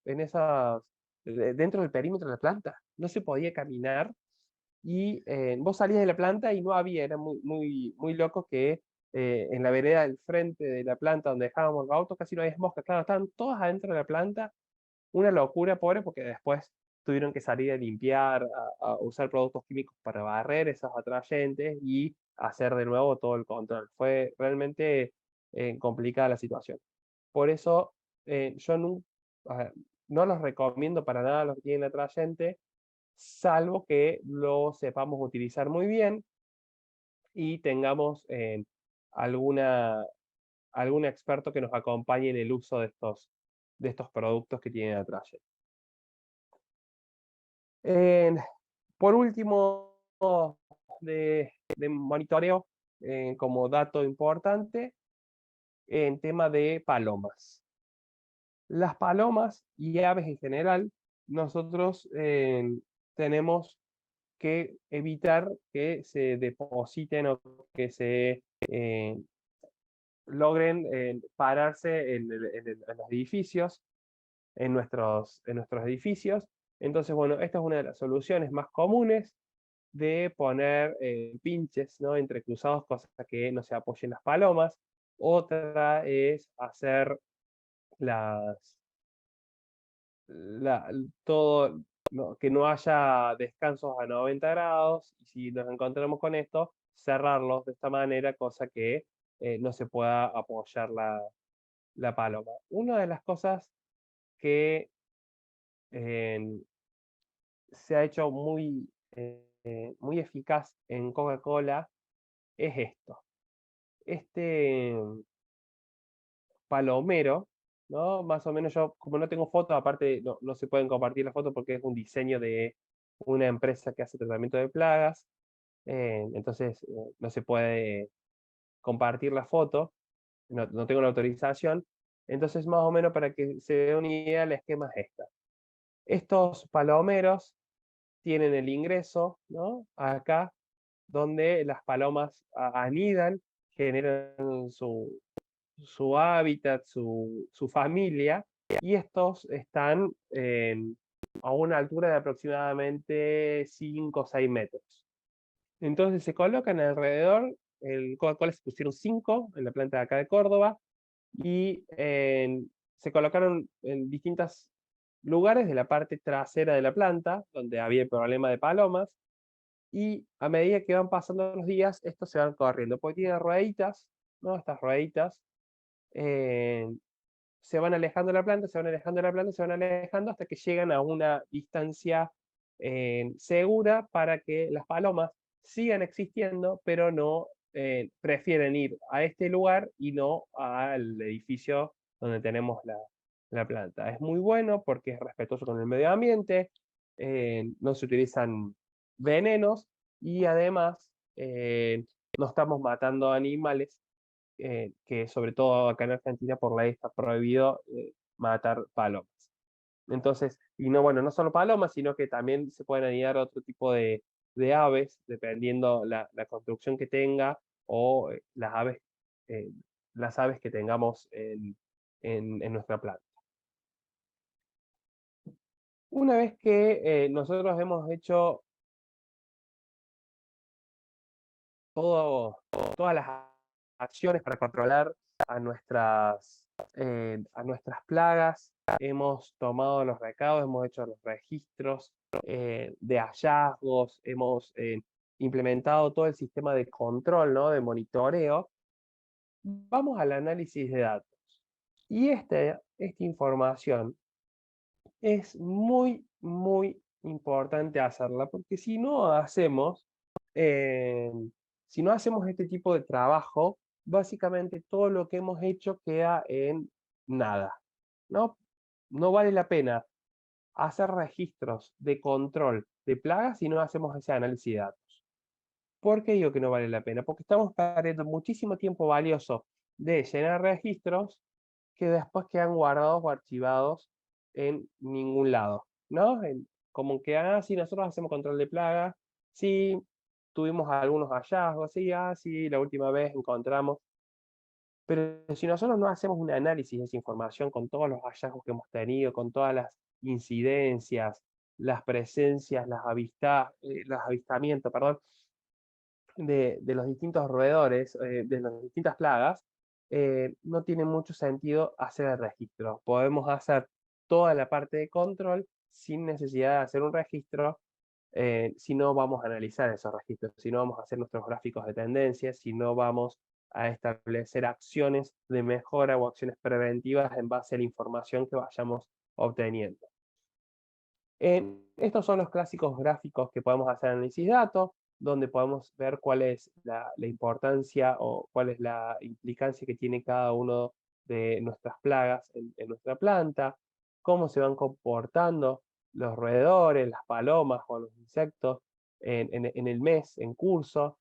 del perímetro de la planta. No se podía caminar y vos salías de la planta y no había, era muy, muy, muy loco que en la vereda del frente de la planta donde dejábamos el auto casi no había moscas, claro, estaban todas adentro de la planta, una locura, pobre, porque después tuvieron que salir a limpiar, a usar productos químicos para barrer esos atrayentes y hacer de nuevo todo el control. Fue realmente complicada la situación. Por eso yo no los recomiendo para nada los que tienen atrayente, salvo que lo sepamos utilizar muy bien y tengamos algún experto que nos acompañe en el uso de estos productos que tienen atrayente. Por último, de monitoreo, como dato importante, en tema de palomas. Las palomas y aves en general, nosotros tenemos que evitar que se depositen o que se logren pararse en los edificios, en nuestros edificios. Entonces, bueno, esta es una de las soluciones más comunes de poner pinches, ¿no?, entrecruzados, cosas que no se apoyen las palomas. Otra es hacer todo, que no haya descansos a 90 grados, y si nos encontramos con esto, cerrarlos de esta manera, cosa que no se pueda apoyar la paloma. Una de las cosas que eh, se ha hecho muy eficaz en Coca-Cola es esto. Este palomero, ¿no? Más o menos yo, como no tengo fotos, aparte no se pueden compartir las fotos porque es un diseño de una empresa que hace tratamiento de plagas, entonces no se puede compartir la foto, no tengo la autorización. Entonces, más o menos para que se dé una idea, el esquema es esta. Estos palomeros tienen el ingreso, ¿no? Acá, donde las palomas anidan, generan su hábitat, su familia, y estos están a una altura de aproximadamente 5 o 6 metros. Entonces se colocan alrededor, el Coca-Cola se pusieron 5 en la planta de acá de Córdoba, y se colocaron en distintos lugares de la parte trasera de la planta, donde había el problema de palomas, y a medida que van pasando los días, estos se van corriendo, porque tienen rueditas, ¿no? Estas rueditas se van alejando de la planta, se van alejando de la planta, se van alejando hasta que llegan a una distancia segura para que las palomas sigan existiendo, pero no prefieren ir a este lugar y no al edificio donde tenemos la planta. Es muy bueno porque es respetuoso con el medio ambiente, no se utilizan venenos, y además no estamos matando animales, que sobre todo acá en Argentina por ley está prohibido matar palomas. Entonces, y no, bueno, no solo palomas, sino que también se pueden anidar otro tipo de aves, dependiendo la construcción que tenga, o eh, las aves que tengamos en nuestra planta. Una vez que nosotros hemos hecho todas las acciones para controlar a nuestras plagas, hemos tomado los recados, hemos hecho los registros de hallazgos, hemos implementado todo el sistema de control, ¿no? De monitoreo. Vamos al análisis de datos. Y esta información es muy, muy importante hacerla, porque eh, si no hacemos este tipo de trabajo, básicamente todo lo que hemos hecho queda en nada, ¿no? No vale la pena hacer registros de control de plagas si no hacemos ese análisis de datos. ¿Por qué digo que no vale la pena? Porque estamos perdiendo muchísimo tiempo valioso de llenar registros que después quedan guardados o archivados en ningún lado, ¿no? Como que, si nosotros hacemos control de plagas, sí, tuvimos algunos hallazgos, sí, la última vez encontramos, pero si nosotros no hacemos un análisis de esa información con todos los hallazgos que hemos tenido, con todas las incidencias, las presencias, los avistamientos, perdón, de los distintos roedores, de las distintas plagas, no tiene mucho sentido hacer el registro. Podemos hacer toda la parte de control sin necesidad de hacer un registro, si no vamos a analizar esos registros, si no vamos a hacer nuestros gráficos de tendencias, si no vamos a establecer acciones de mejora o acciones preventivas en base a la información que vayamos obteniendo. Estos son los clásicos gráficos que podemos hacer análisis de datos, donde podemos ver cuál es la importancia o cuál es la implicancia que tiene cada uno de nuestras plagas en nuestra planta, cómo se van comportando los roedores, las palomas o los insectos en el mes en curso,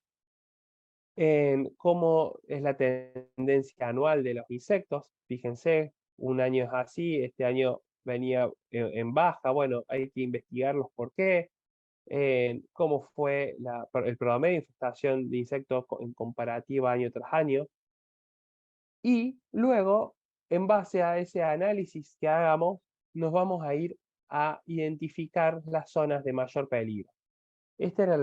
en cómo es la tendencia anual de los insectos. Fíjense, un año es así, este año venía en baja, bueno, hay que investigar los por qué, cómo fue el promedio de infestación de insectos en comparativa año tras año, y luego, en base a ese análisis que hagamos, nos vamos a ir a identificar las zonas de mayor peligro. Esta era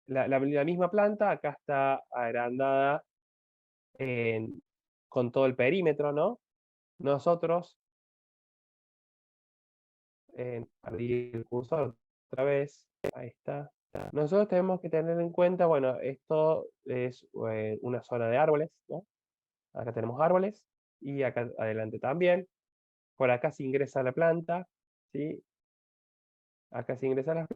la misma planta, acá está agrandada con todo el perímetro, ¿no? Nosotros, perdí el cursor otra vez, ahí está. Nosotros tenemos que tener en cuenta, bueno, esto es una zona de árboles, ¿no? Acá tenemos árboles y acá adelante también. Por acá se ingresa la planta, ¿sí? Acá se ingresa la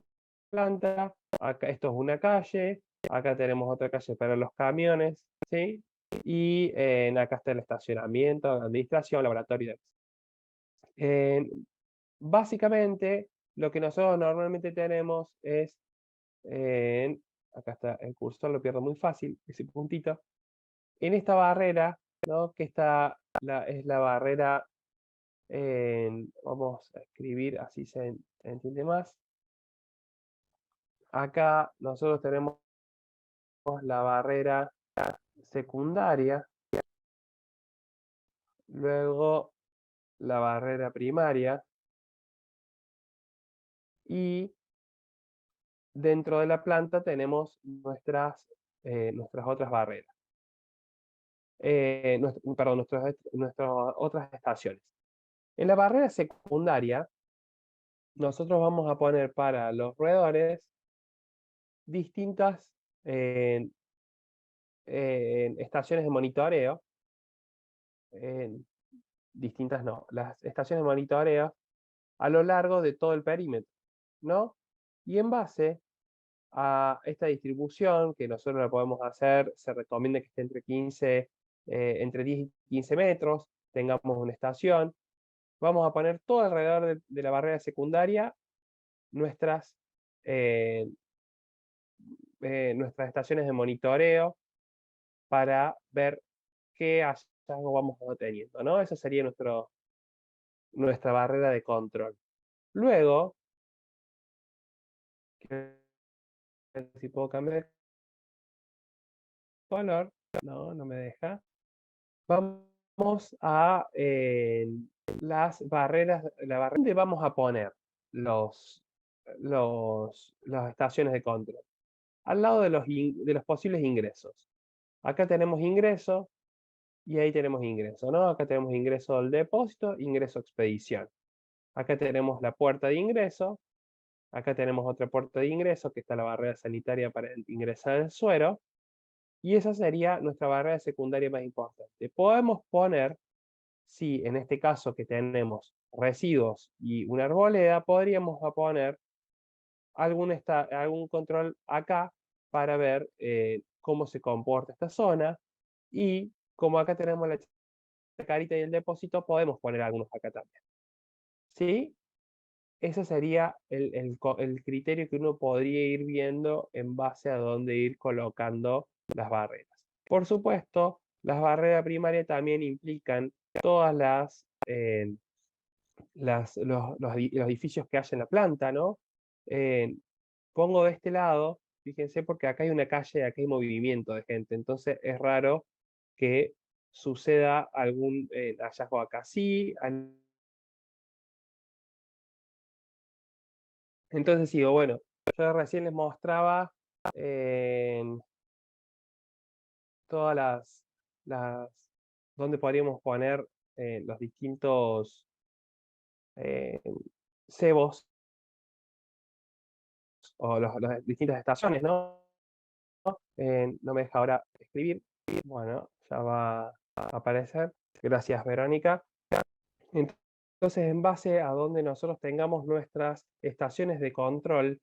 planta, acá esto es una calle, acá tenemos otra calle para los camiones, ¿sí? Y acá está el estacionamiento, administración, laboratorio. Básicamente, lo que nosotros normalmente tenemos es, acá está el cursor, lo pierdo muy fácil, ese puntito, en esta barrera, ¿no? Que es la barrera, vamos a escribir así se entiende más. Acá nosotros tenemos la barrera secundaria, luego la barrera primaria y dentro de la planta tenemos nuestras otras barreras. Perdón, nuestras otras estaciones. En la barrera secundaria, nosotros vamos a poner para los roedores distintas estaciones de monitoreo. Distintas no, las estaciones de monitoreo a lo largo de todo el perímetro, ¿no? Y en base a esta distribución, que nosotros la podemos hacer, se recomienda que esté entre 10 y 15 metros, tengamos una estación, vamos a poner todo alrededor de la barrera secundaria nuestras, nuestras estaciones de monitoreo para ver qué hallazgo vamos obteniendo, ¿no? Esa sería nuestra barrera de control. Luego, si puedo cambiar de color, no me deja. Vamos a las barreras, ¿dónde vamos a poner las estaciones de control? Al lado de los posibles ingresos. Acá tenemos ingreso y ahí tenemos ingreso, ¿no? Acá tenemos ingreso del depósito, ingreso expedición. Acá tenemos la puerta de ingreso. Acá tenemos otra puerta de ingreso, que está la barrera sanitaria para ingresar el suero. Y esa sería nuestra barrera secundaria más importante. Podemos poner, si en este caso que tenemos residuos y una arboleda, podríamos poner algún control acá para ver cómo se comporta esta zona. Y como acá tenemos la chacarita y el depósito, podemos poner algunos acá también. ¿Sí? Ese sería el criterio que uno podría ir viendo en base a dónde ir colocando las barreras. Por supuesto, las barreras primarias también implican todas los edificios que hay en la planta, ¿no? Pongo de este lado, fíjense, porque acá hay una calle, acá hay movimiento de gente, entonces es raro que suceda algún hallazgo acá. Sí, entonces digo, bueno, yo recién les mostraba todas donde podríamos poner los distintos cebos o las distintas estaciones, ¿no? No me deja ahora escribir. Bueno, ya va a aparecer. Gracias, Verónica. Entonces, en base a donde nosotros tengamos nuestras estaciones de control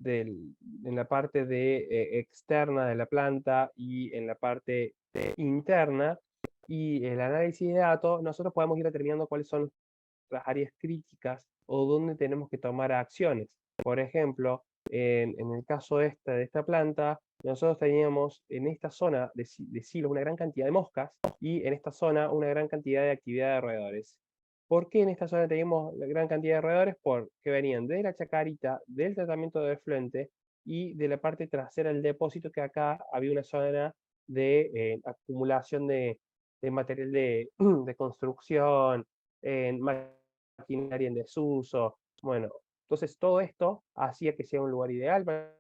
en la parte externa de la planta y en la parte interna, y el análisis de datos, nosotros podemos ir determinando cuáles son las áreas críticas o dónde tenemos que tomar acciones. Por ejemplo, en el caso de esta planta, nosotros teníamos en esta zona de silos una gran cantidad de moscas y en esta zona una gran cantidad de actividad de roedores. ¿Por qué en esta zona teníamos la gran cantidad de roedores? Porque venían de la chacarita, del tratamiento de efluente y de la parte trasera del depósito, que acá había una zona de acumulación de material de construcción, en maquinaria en desuso. Bueno, entonces todo esto hacía que sea un lugar ideal para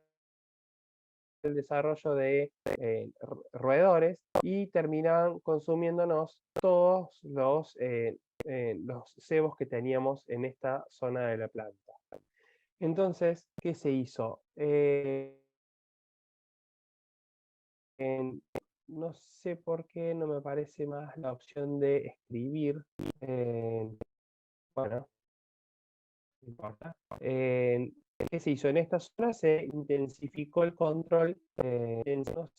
el desarrollo de roedores y terminan consumiéndonos todos los cebos que teníamos en esta zona de la planta. Entonces, ¿qué se hizo? No sé por qué no me parece más la opción de escribir. Bueno, no importa. ¿Qué se hizo? En esta zona se intensificó el control. Bueno,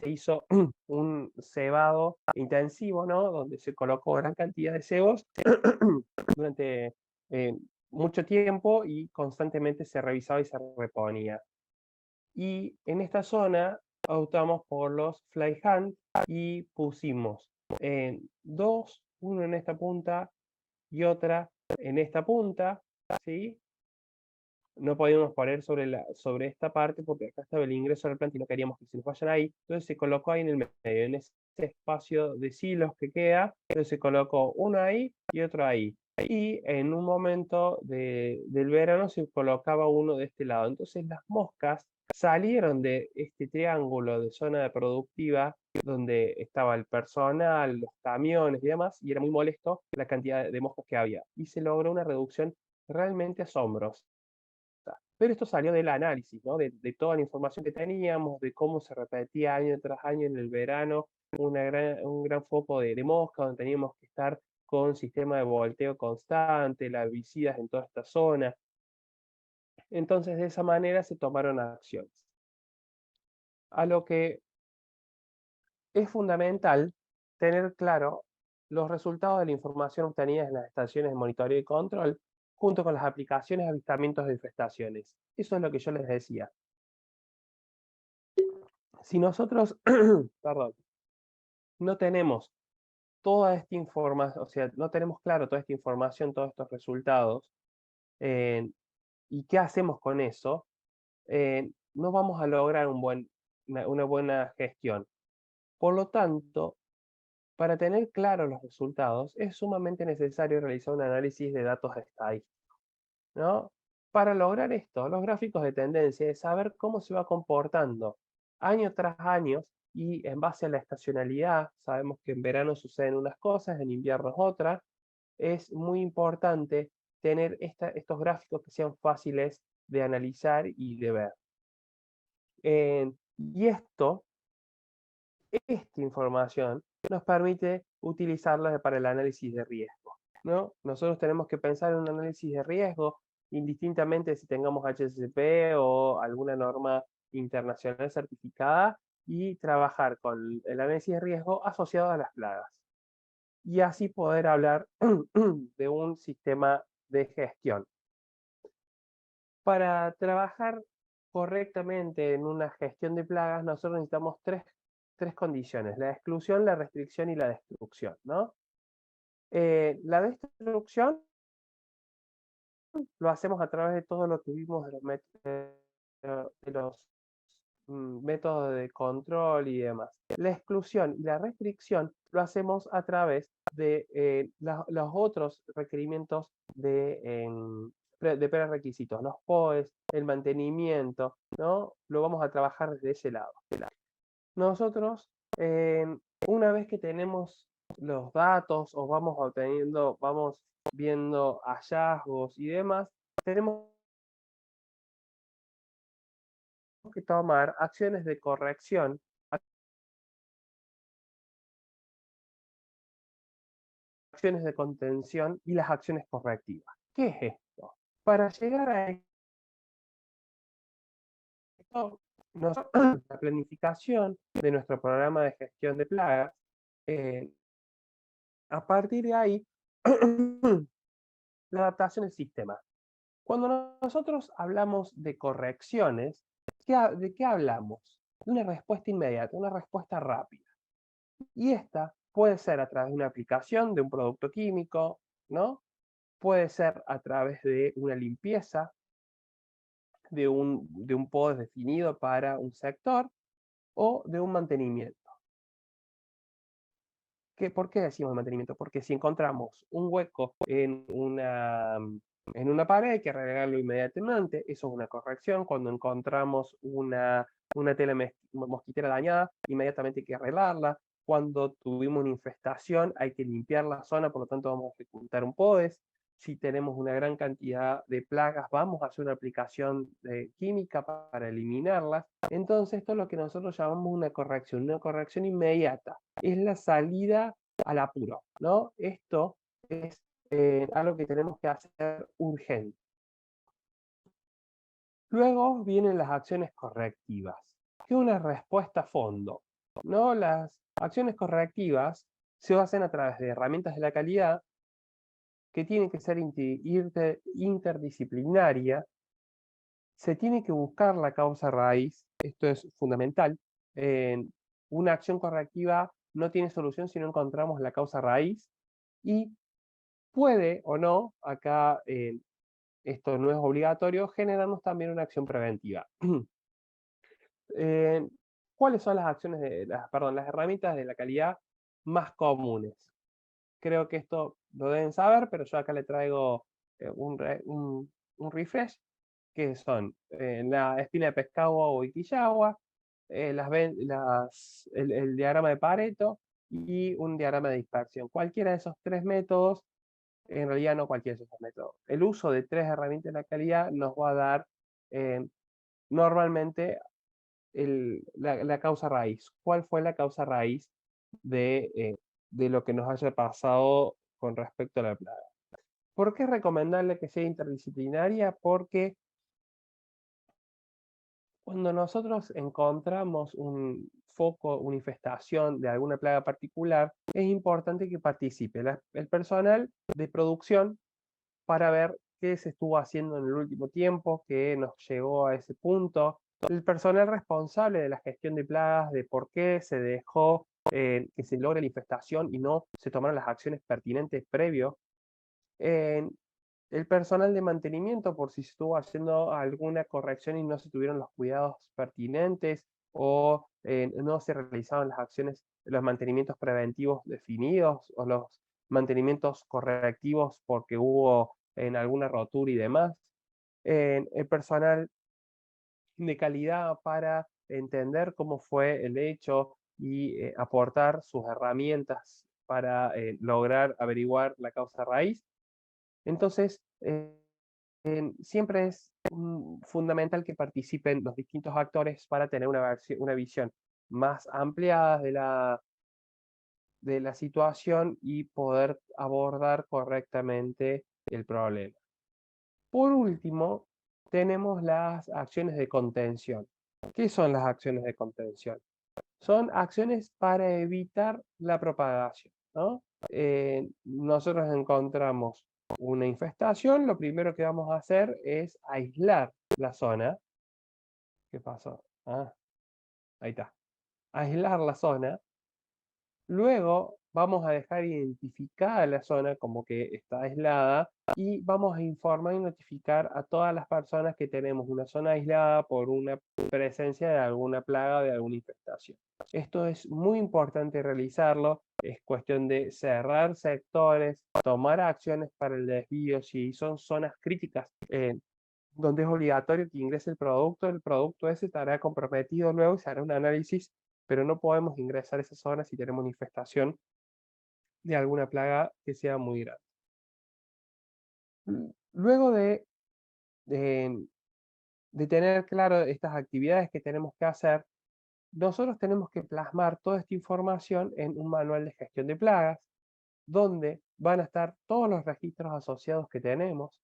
se hizo un cebado intensivo, ¿no? Donde se colocó gran cantidad de cebos durante mucho tiempo y constantemente se revisaba y se reponía. Y en esta zona optamos por los fly hunt y pusimos dos, uno en esta punta y otra en esta punta, ¿sí? No podíamos poner sobre esta parte porque acá estaba el ingreso al planta y no queríamos que se nos vayan ahí. Entonces se colocó ahí en el medio, en ese espacio de silos que queda. Entonces se colocó uno ahí y otro ahí. Y en un momento del verano se colocaba uno de este lado. Entonces las moscas salieron de este triángulo de zona productiva donde estaba el personal, los camiones y demás, y era muy molesto la cantidad de moscas que había. Y se logró una reducción realmente asombrosa. Pero esto salió del análisis, ¿no? De toda la información que teníamos, de cómo se repetía año tras año en el verano, un gran foco de mosca, donde teníamos que estar con sistema de volteo constante, herbicidas en toda esta zona. Entonces, de esa manera se tomaron acciones. A lo que es fundamental tener claro los resultados de la información obtenida en las estaciones de monitoreo y control, junto con las aplicaciones de avistamientos de infestaciones. Eso es lo que yo les decía. Si nosotros, perdón, no tenemos toda esta información, o sea, no tenemos claro toda esta información, todos estos resultados, y qué hacemos con eso, no vamos a lograr una buena gestión. Por lo tanto, para tener claros los resultados, es sumamente necesario realizar un análisis de datos estadísticos, ¿no? Para lograr esto, los gráficos de tendencia es saber cómo se va comportando año tras año y en base a la estacionalidad, sabemos que en verano suceden unas cosas, en invierno otras, es muy importante tener estos gráficos que sean fáciles de analizar y de ver. Y esta información nos permite utilizarla para el análisis de riesgo, ¿no? Nosotros tenemos que pensar en un análisis de riesgo indistintamente si tengamos HACCP o alguna norma internacional certificada y trabajar con el análisis de riesgo asociado a las plagas. Y así poder hablar de un sistema de gestión. Para trabajar correctamente en una gestión de plagas, nosotros necesitamos tres condiciones: la exclusión, la restricción y la destrucción, ¿no? La destrucción lo hacemos a través de todo lo que vimos de los métodos de control y demás. La exclusión y la restricción lo hacemos a través de los otros requerimientos de prerequisitos, los POEs, el mantenimiento, ¿no? Lo vamos a trabajar desde ese lado. Nosotros, una vez que tenemos los datos o vamos viendo hallazgos y demás, tenemos que tomar acciones de corrección, acciones de contención y las acciones correctivas. ¿Qué es esto? Para llegar a esto, la planificación de nuestro programa de gestión de plagas, a partir de ahí, la adaptación del sistema. Cuando nosotros hablamos de correcciones, ¿de qué hablamos? De una respuesta inmediata, una respuesta rápida. Y esta puede ser a través de una aplicación de un producto químico, ¿no? Puede ser a través de una limpieza de un POD definido para un sector o de un mantenimiento. ¿Por qué decimos mantenimiento? Porque si encontramos un hueco en una en una pared, hay que arreglarlo inmediatamente. Eso es una corrección. Cuando encontramos una tela mosquitera dañada, inmediatamente hay que arreglarla. Cuando tuvimos una infestación, hay que limpiar la zona, por lo tanto vamos a ejecutar un PODES. Si tenemos una gran cantidad de plagas, vamos a hacer una aplicación de química para eliminarlas. Entonces, esto es lo que nosotros llamamos una corrección inmediata. Es la salida al apuro, ¿no? Esto es algo que tenemos que hacer urgente. Luego vienen las acciones correctivas, que es una respuesta a fondo, ¿no? Las acciones correctivas se hacen a través de herramientas de la calidad que tienen que ser interdisciplinaria. Se tiene que buscar la causa raíz, esto es fundamental. Una acción correctiva no tiene solución si no encontramos la causa raíz, y puede o no, acá esto no es obligatorio, generarnos también una acción preventiva. ¿Cuáles son las acciones las herramientas de la calidad más comunes? Creo que esto lo deben saber, pero yo acá le traigo un refresh, que son la espina de Pescagua o Iquillagua, el diagrama de Pareto y un diagrama de dispersión. Cualquiera de esos tres métodos, en realidad no cualquiera de esos métodos. El uso de tres herramientas de la calidad nos va a dar normalmente la causa raíz. ¿Cuál fue la causa raíz de lo que nos haya pasado con respecto a la plaga? ¿Por qué es recomendable que sea interdisciplinaria? Porque cuando nosotros encontramos un foco, una infestación de alguna plaga particular, es importante que participe el personal de producción para ver qué se estuvo haciendo en el último tiempo, qué nos llegó a ese punto. El personal responsable de la gestión de plagas, de por qué se dejó que se logre la infestación y no se tomaron las acciones pertinentes previo. El personal de mantenimiento, por si se estuvo haciendo alguna corrección y no se tuvieron los cuidados pertinentes o no se realizaron las acciones, los mantenimientos preventivos definidos o los mantenimientos correctivos porque hubo en alguna rotura y demás. El personal de calidad para entender cómo fue el hecho y aportar sus herramientas para lograr averiguar la causa raíz. Entonces, siempre es fundamental que participen los distintos actores para tener una visión más ampliada de la situación y poder abordar correctamente el problema. Por último, tenemos las acciones de contención. ¿Qué son las acciones de contención? Son acciones para evitar la propagación, ¿no? Nosotros encontramos una infestación, lo primero que vamos a hacer es aislar la zona. ¿Qué pasó? Ah, ahí está. Aislar la zona. Luego vamos a dejar identificada la zona como que está aislada y vamos a informar y notificar a todas las personas que tenemos una zona aislada por una presencia de alguna plaga o de alguna infestación. Esto es muy importante realizarlo, es cuestión de cerrar sectores, tomar acciones para el desvío si son zonas críticas donde es obligatorio que ingrese el producto ese estará comprometido luego y se hará un análisis, pero no podemos ingresar a esa zona si tenemos una infestación de alguna plaga que sea muy grande. Luego de tener claro estas actividades que tenemos que hacer, nosotros tenemos que plasmar toda esta información en un manual de gestión de plagas, donde van a estar todos los registros asociados que tenemos,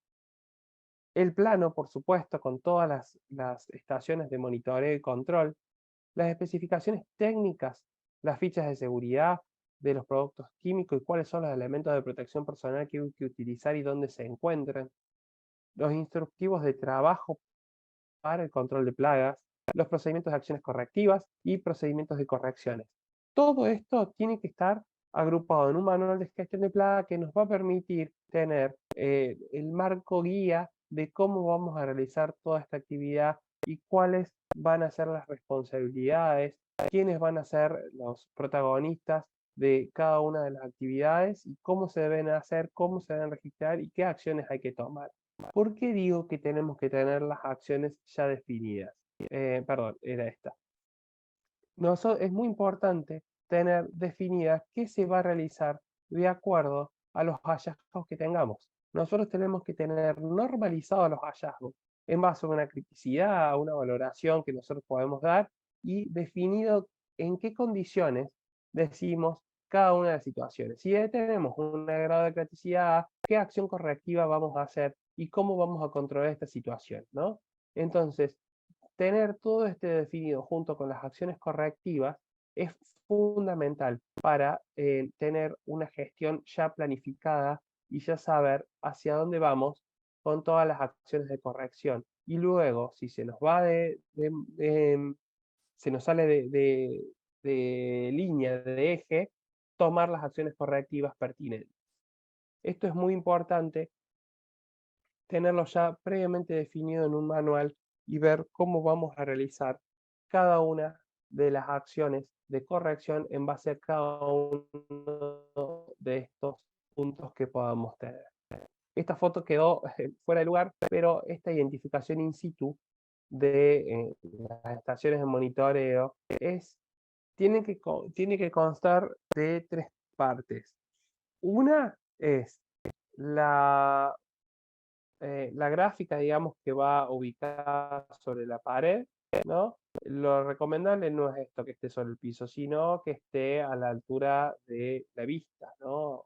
el plano, por supuesto, con todas las estaciones de monitoreo y control, las especificaciones técnicas, las fichas de seguridad de los productos químicos y cuáles son los elementos de protección personal que hay que utilizar y dónde se encuentran, los instructivos de trabajo para el control de plagas, los procedimientos de acciones correctivas y procedimientos de correcciones. Todo esto tiene que estar agrupado en un manual de gestión de plaga que nos va a permitir tener el marco guía de cómo vamos a realizar toda esta actividad y cuáles van a ser las responsabilidades, quiénes van a ser los protagonistas de cada una de las actividades y cómo se deben hacer, cómo se deben registrar y qué acciones hay que tomar. ¿Por qué digo que tenemos que tener las acciones ya definidas? Perdón, era esta. Es muy importante tener definidas qué se va a realizar de acuerdo a los hallazgos que tengamos. Nosotros tenemos que tener normalizados los hallazgos en base a una criticidad, a una valoración que nosotros podemos dar y definido en qué condiciones decimos cada una de las situaciones. Si tenemos un grado de criticidad, qué acción correctiva vamos a hacer y cómo vamos a controlar esta situación, ¿no? Entonces, tener todo este definido junto con las acciones correctivas es fundamental para tener una gestión ya planificada y ya saber hacia dónde vamos con todas las acciones de corrección. Y luego, si se nos va se nos sale de línea, de eje, tomar las acciones correctivas pertinentes. Esto es muy importante, tenerlo ya previamente definido en un manual y ver cómo vamos a realizar cada una de las acciones de corrección en base a cada uno de estos puntos que podamos tener. Esta foto quedó fuera de lugar, pero esta identificación in situ de las estaciones de monitoreo tiene que constar de 3 partes. Una es la gráfica, digamos, que va ubicada sobre la pared, ¿no? Lo recomendable no es esto que esté sobre el piso, sino que esté a la altura de la vista, ¿no?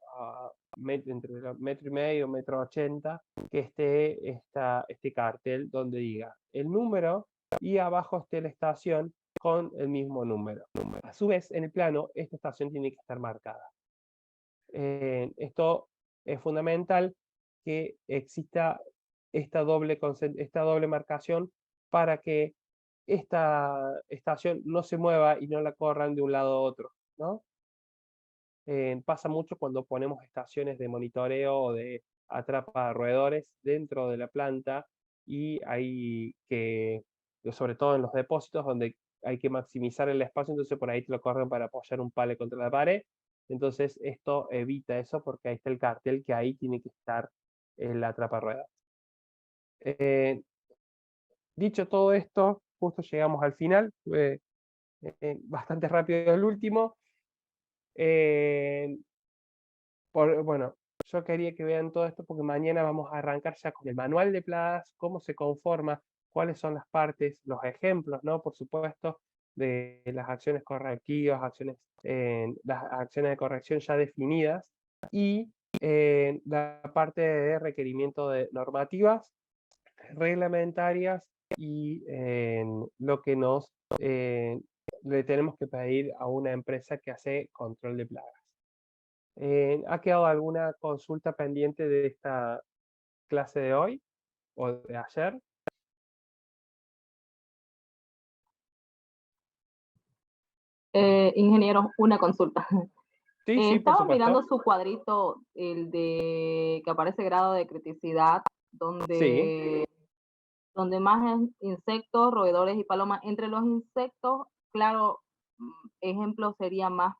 Entre metro y medio, metro 80, que esté este cartel donde diga el número y abajo esté la estación con el mismo número. A su vez, en el plano, esta estación tiene que estar marcada. Esto es fundamental que exista esta doble marcación para que esta estación no se mueva y no la corran de un lado a otro, ¿no? Pasa mucho cuando ponemos estaciones de monitoreo o de atrapa roedores dentro de la planta y hay que, sobre todo en los depósitos donde hay que maximizar el espacio, entonces por ahí te lo corren para apoyar un palo contra la pared. Entonces esto evita eso porque ahí está el cartel que ahí tiene que estar el atrapa ruedas. Dicho todo esto, justo llegamos al final, bastante rápido el último. Bueno, yo quería que vean todo esto porque mañana vamos a arrancar ya con el manual de plagas, cómo se conforma, cuáles son las partes, los ejemplos, ¿no? Por supuesto, de las acciones correctivas, las acciones de corrección ya definidas y la parte de requerimiento de normativas, reglamentarias y lo que le tenemos que pedir a una empresa que hace control de plagas. ¿Ha quedado alguna consulta pendiente de esta clase de hoy o de ayer? Ingeniero, una consulta. Sí, por Estaba mirando supuesto. su cuadrito, el de que aparece grado de criticidad, Sí, donde más insectos, roedores y palomas. Entre los insectos, claro, ejemplo sería más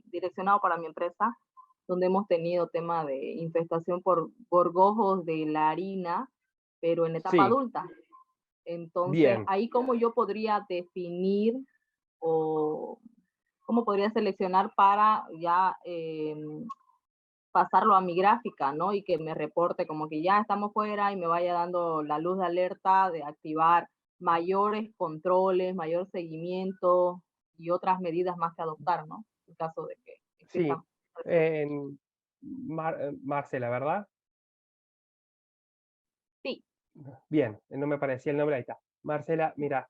direccionado para mi empresa, donde hemos tenido tema de infestación por gorgojos de la harina, pero en etapa sí, adulta. Entonces, bien. ahí cómo yo podría definir o cómo podría seleccionar para ya pasarlo a mi gráfica, ¿no? Y que me reporte como que ya estamos fuera y me vaya dando la luz de alerta de activar mayores controles, mayor seguimiento y otras medidas más que adoptar, ¿no? En caso de que Sí. existan. Marcela, ¿verdad? Sí. Bien, no me parecía el nombre, ahí está. Marcela, mira,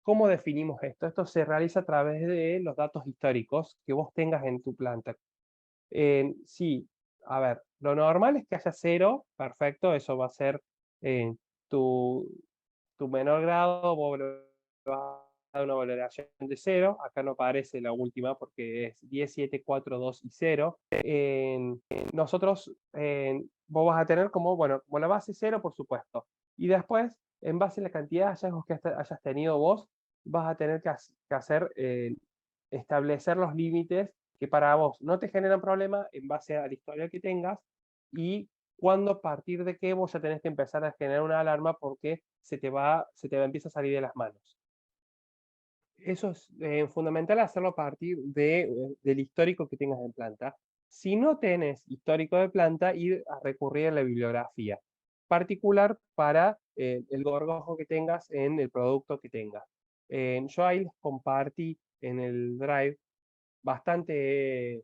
¿cómo definimos esto? Esto se realiza a través de los datos históricos que vos tengas en tu planta. Sí, a ver, lo normal es que haya 0, perfecto, eso va a ser tu, tu menor grado, vos le vas a dar una valoración de 0, acá no aparece la última porque es 10, 7, 4, 2 y 0. Nosotros, vos vas a tener como la base 0, por supuesto, y después, en base a la cantidad de hallazgos que hayas tenido vos, vas a tener que hacer, establecer los límites que para vos no te generan problema en base al historial que tengas y cuándo, a partir de qué vos ya tenés que empezar a generar una alarma porque se te empieza a salir de las manos. Eso es fundamental hacerlo a partir del histórico que tengas en planta. Si no tenés histórico de planta, ir a recurrir a la bibliografía particular para el gorgojo que tengas en el producto que tengas. Yo ahí les compartí en el Drive bastante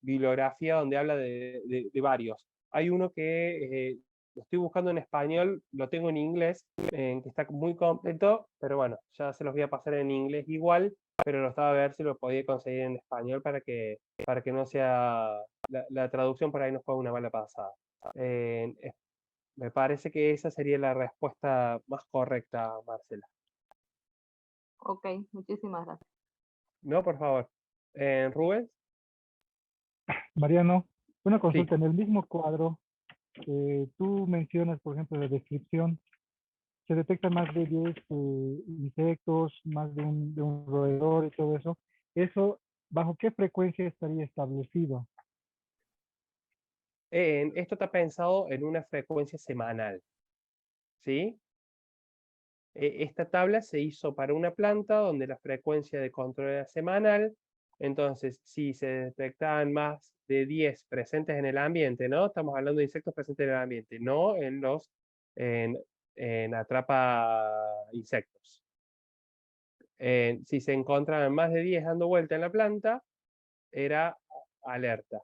bibliografía donde habla de varios. Hay uno que lo estoy buscando en español, lo tengo en inglés, que está muy completo, pero bueno, ya se los voy a pasar en inglés igual, pero lo estaba a ver si lo podía conseguir en español para que no sea, la traducción por ahí no fue una mala pasada. Me parece que esa sería la respuesta más correcta, Marcela. Ok, muchísimas gracias. No, por favor. Rubén. Mariano, una Sí. consulta. En el mismo cuadro, tú mencionas, por ejemplo, la descripción, se detectan más de 10 insectos, más de un roedor y todo eso. ¿Eso bajo qué frecuencia estaría establecido? Esto está pensado en una frecuencia semanal, ¿sí? Esta tabla se hizo para una planta donde la frecuencia de control era semanal. Entonces, si se detectaban más de 10 presentes en el ambiente, ¿no? Estamos hablando de insectos presentes en el ambiente, no en atrapa insectos. Si se encontraban más de 10 dando vuelta en la planta, era alerta.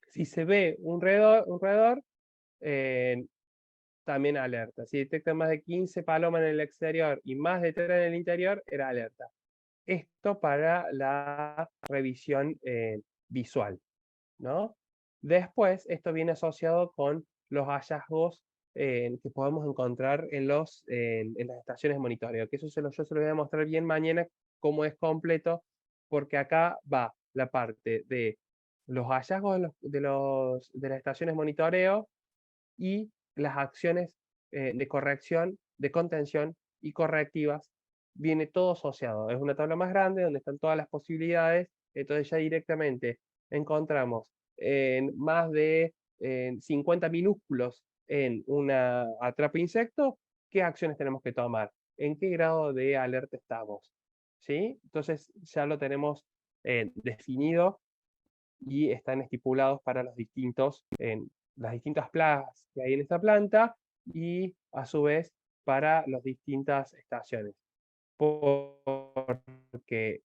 Si se ve un roedor, también alerta. Si detectan más de 15 palomas en el exterior y más de 3 en el interior, era alerta. Esto para la revisión visual, ¿no? Después, esto viene asociado con los hallazgos que podemos encontrar en las estaciones de monitoreo, que eso yo se lo voy a mostrar bien mañana cómo es completo, porque acá va la parte de los hallazgos de las estaciones de monitoreo y las acciones de corrección, de contención y correctivas, viene todo asociado. Es una tabla más grande donde están todas las posibilidades, entonces ya directamente encontramos más de 50 minúsculos en una atrapa insecto, qué acciones tenemos que tomar, en qué grado de alerta estamos. ¿Sí? Entonces ya lo tenemos definido y están estipulados para los las distintas plagas que hay en esta planta y a su vez para las distintas estaciones. Porque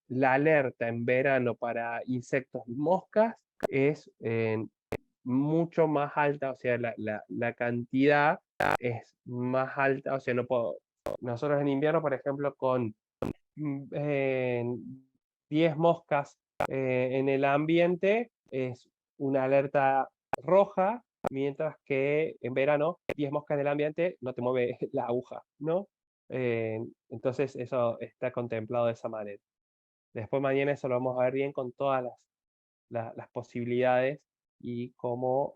la alerta en verano para insectos y moscas es mucho más alta, o sea, la cantidad es más alta, o sea, nosotros en invierno, por ejemplo, con 10 moscas en el ambiente es una alerta roja, mientras que en verano 10 moscas en el ambiente no te mueve la aguja, ¿no? Entonces eso está contemplado de esa manera. Después mañana eso lo vamos a ver bien con todas las posibilidades y cómo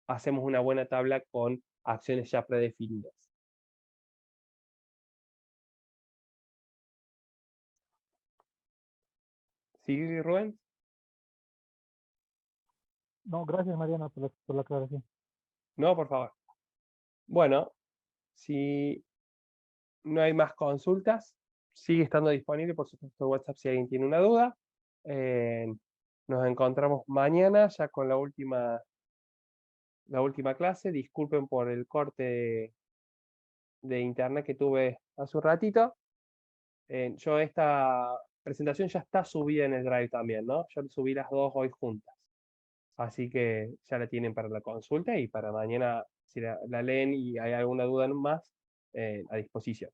hacemos una buena tabla con acciones ya predefinidas. ¿Sí, Rubén? No, gracias, Mariano, por la aclaración. No, por favor. Bueno, si no hay más consultas, sigue estando disponible, por supuesto, WhatsApp si alguien tiene una duda. Nos encontramos mañana ya con la última clase. Disculpen por el corte de internet que tuve hace un ratito. Yo esta presentación ya está subida en el Drive también, ¿no? Yo subí las dos hoy juntas. Así que ya la tienen para la consulta y para mañana, si la leen y hay alguna duda más, a disposición.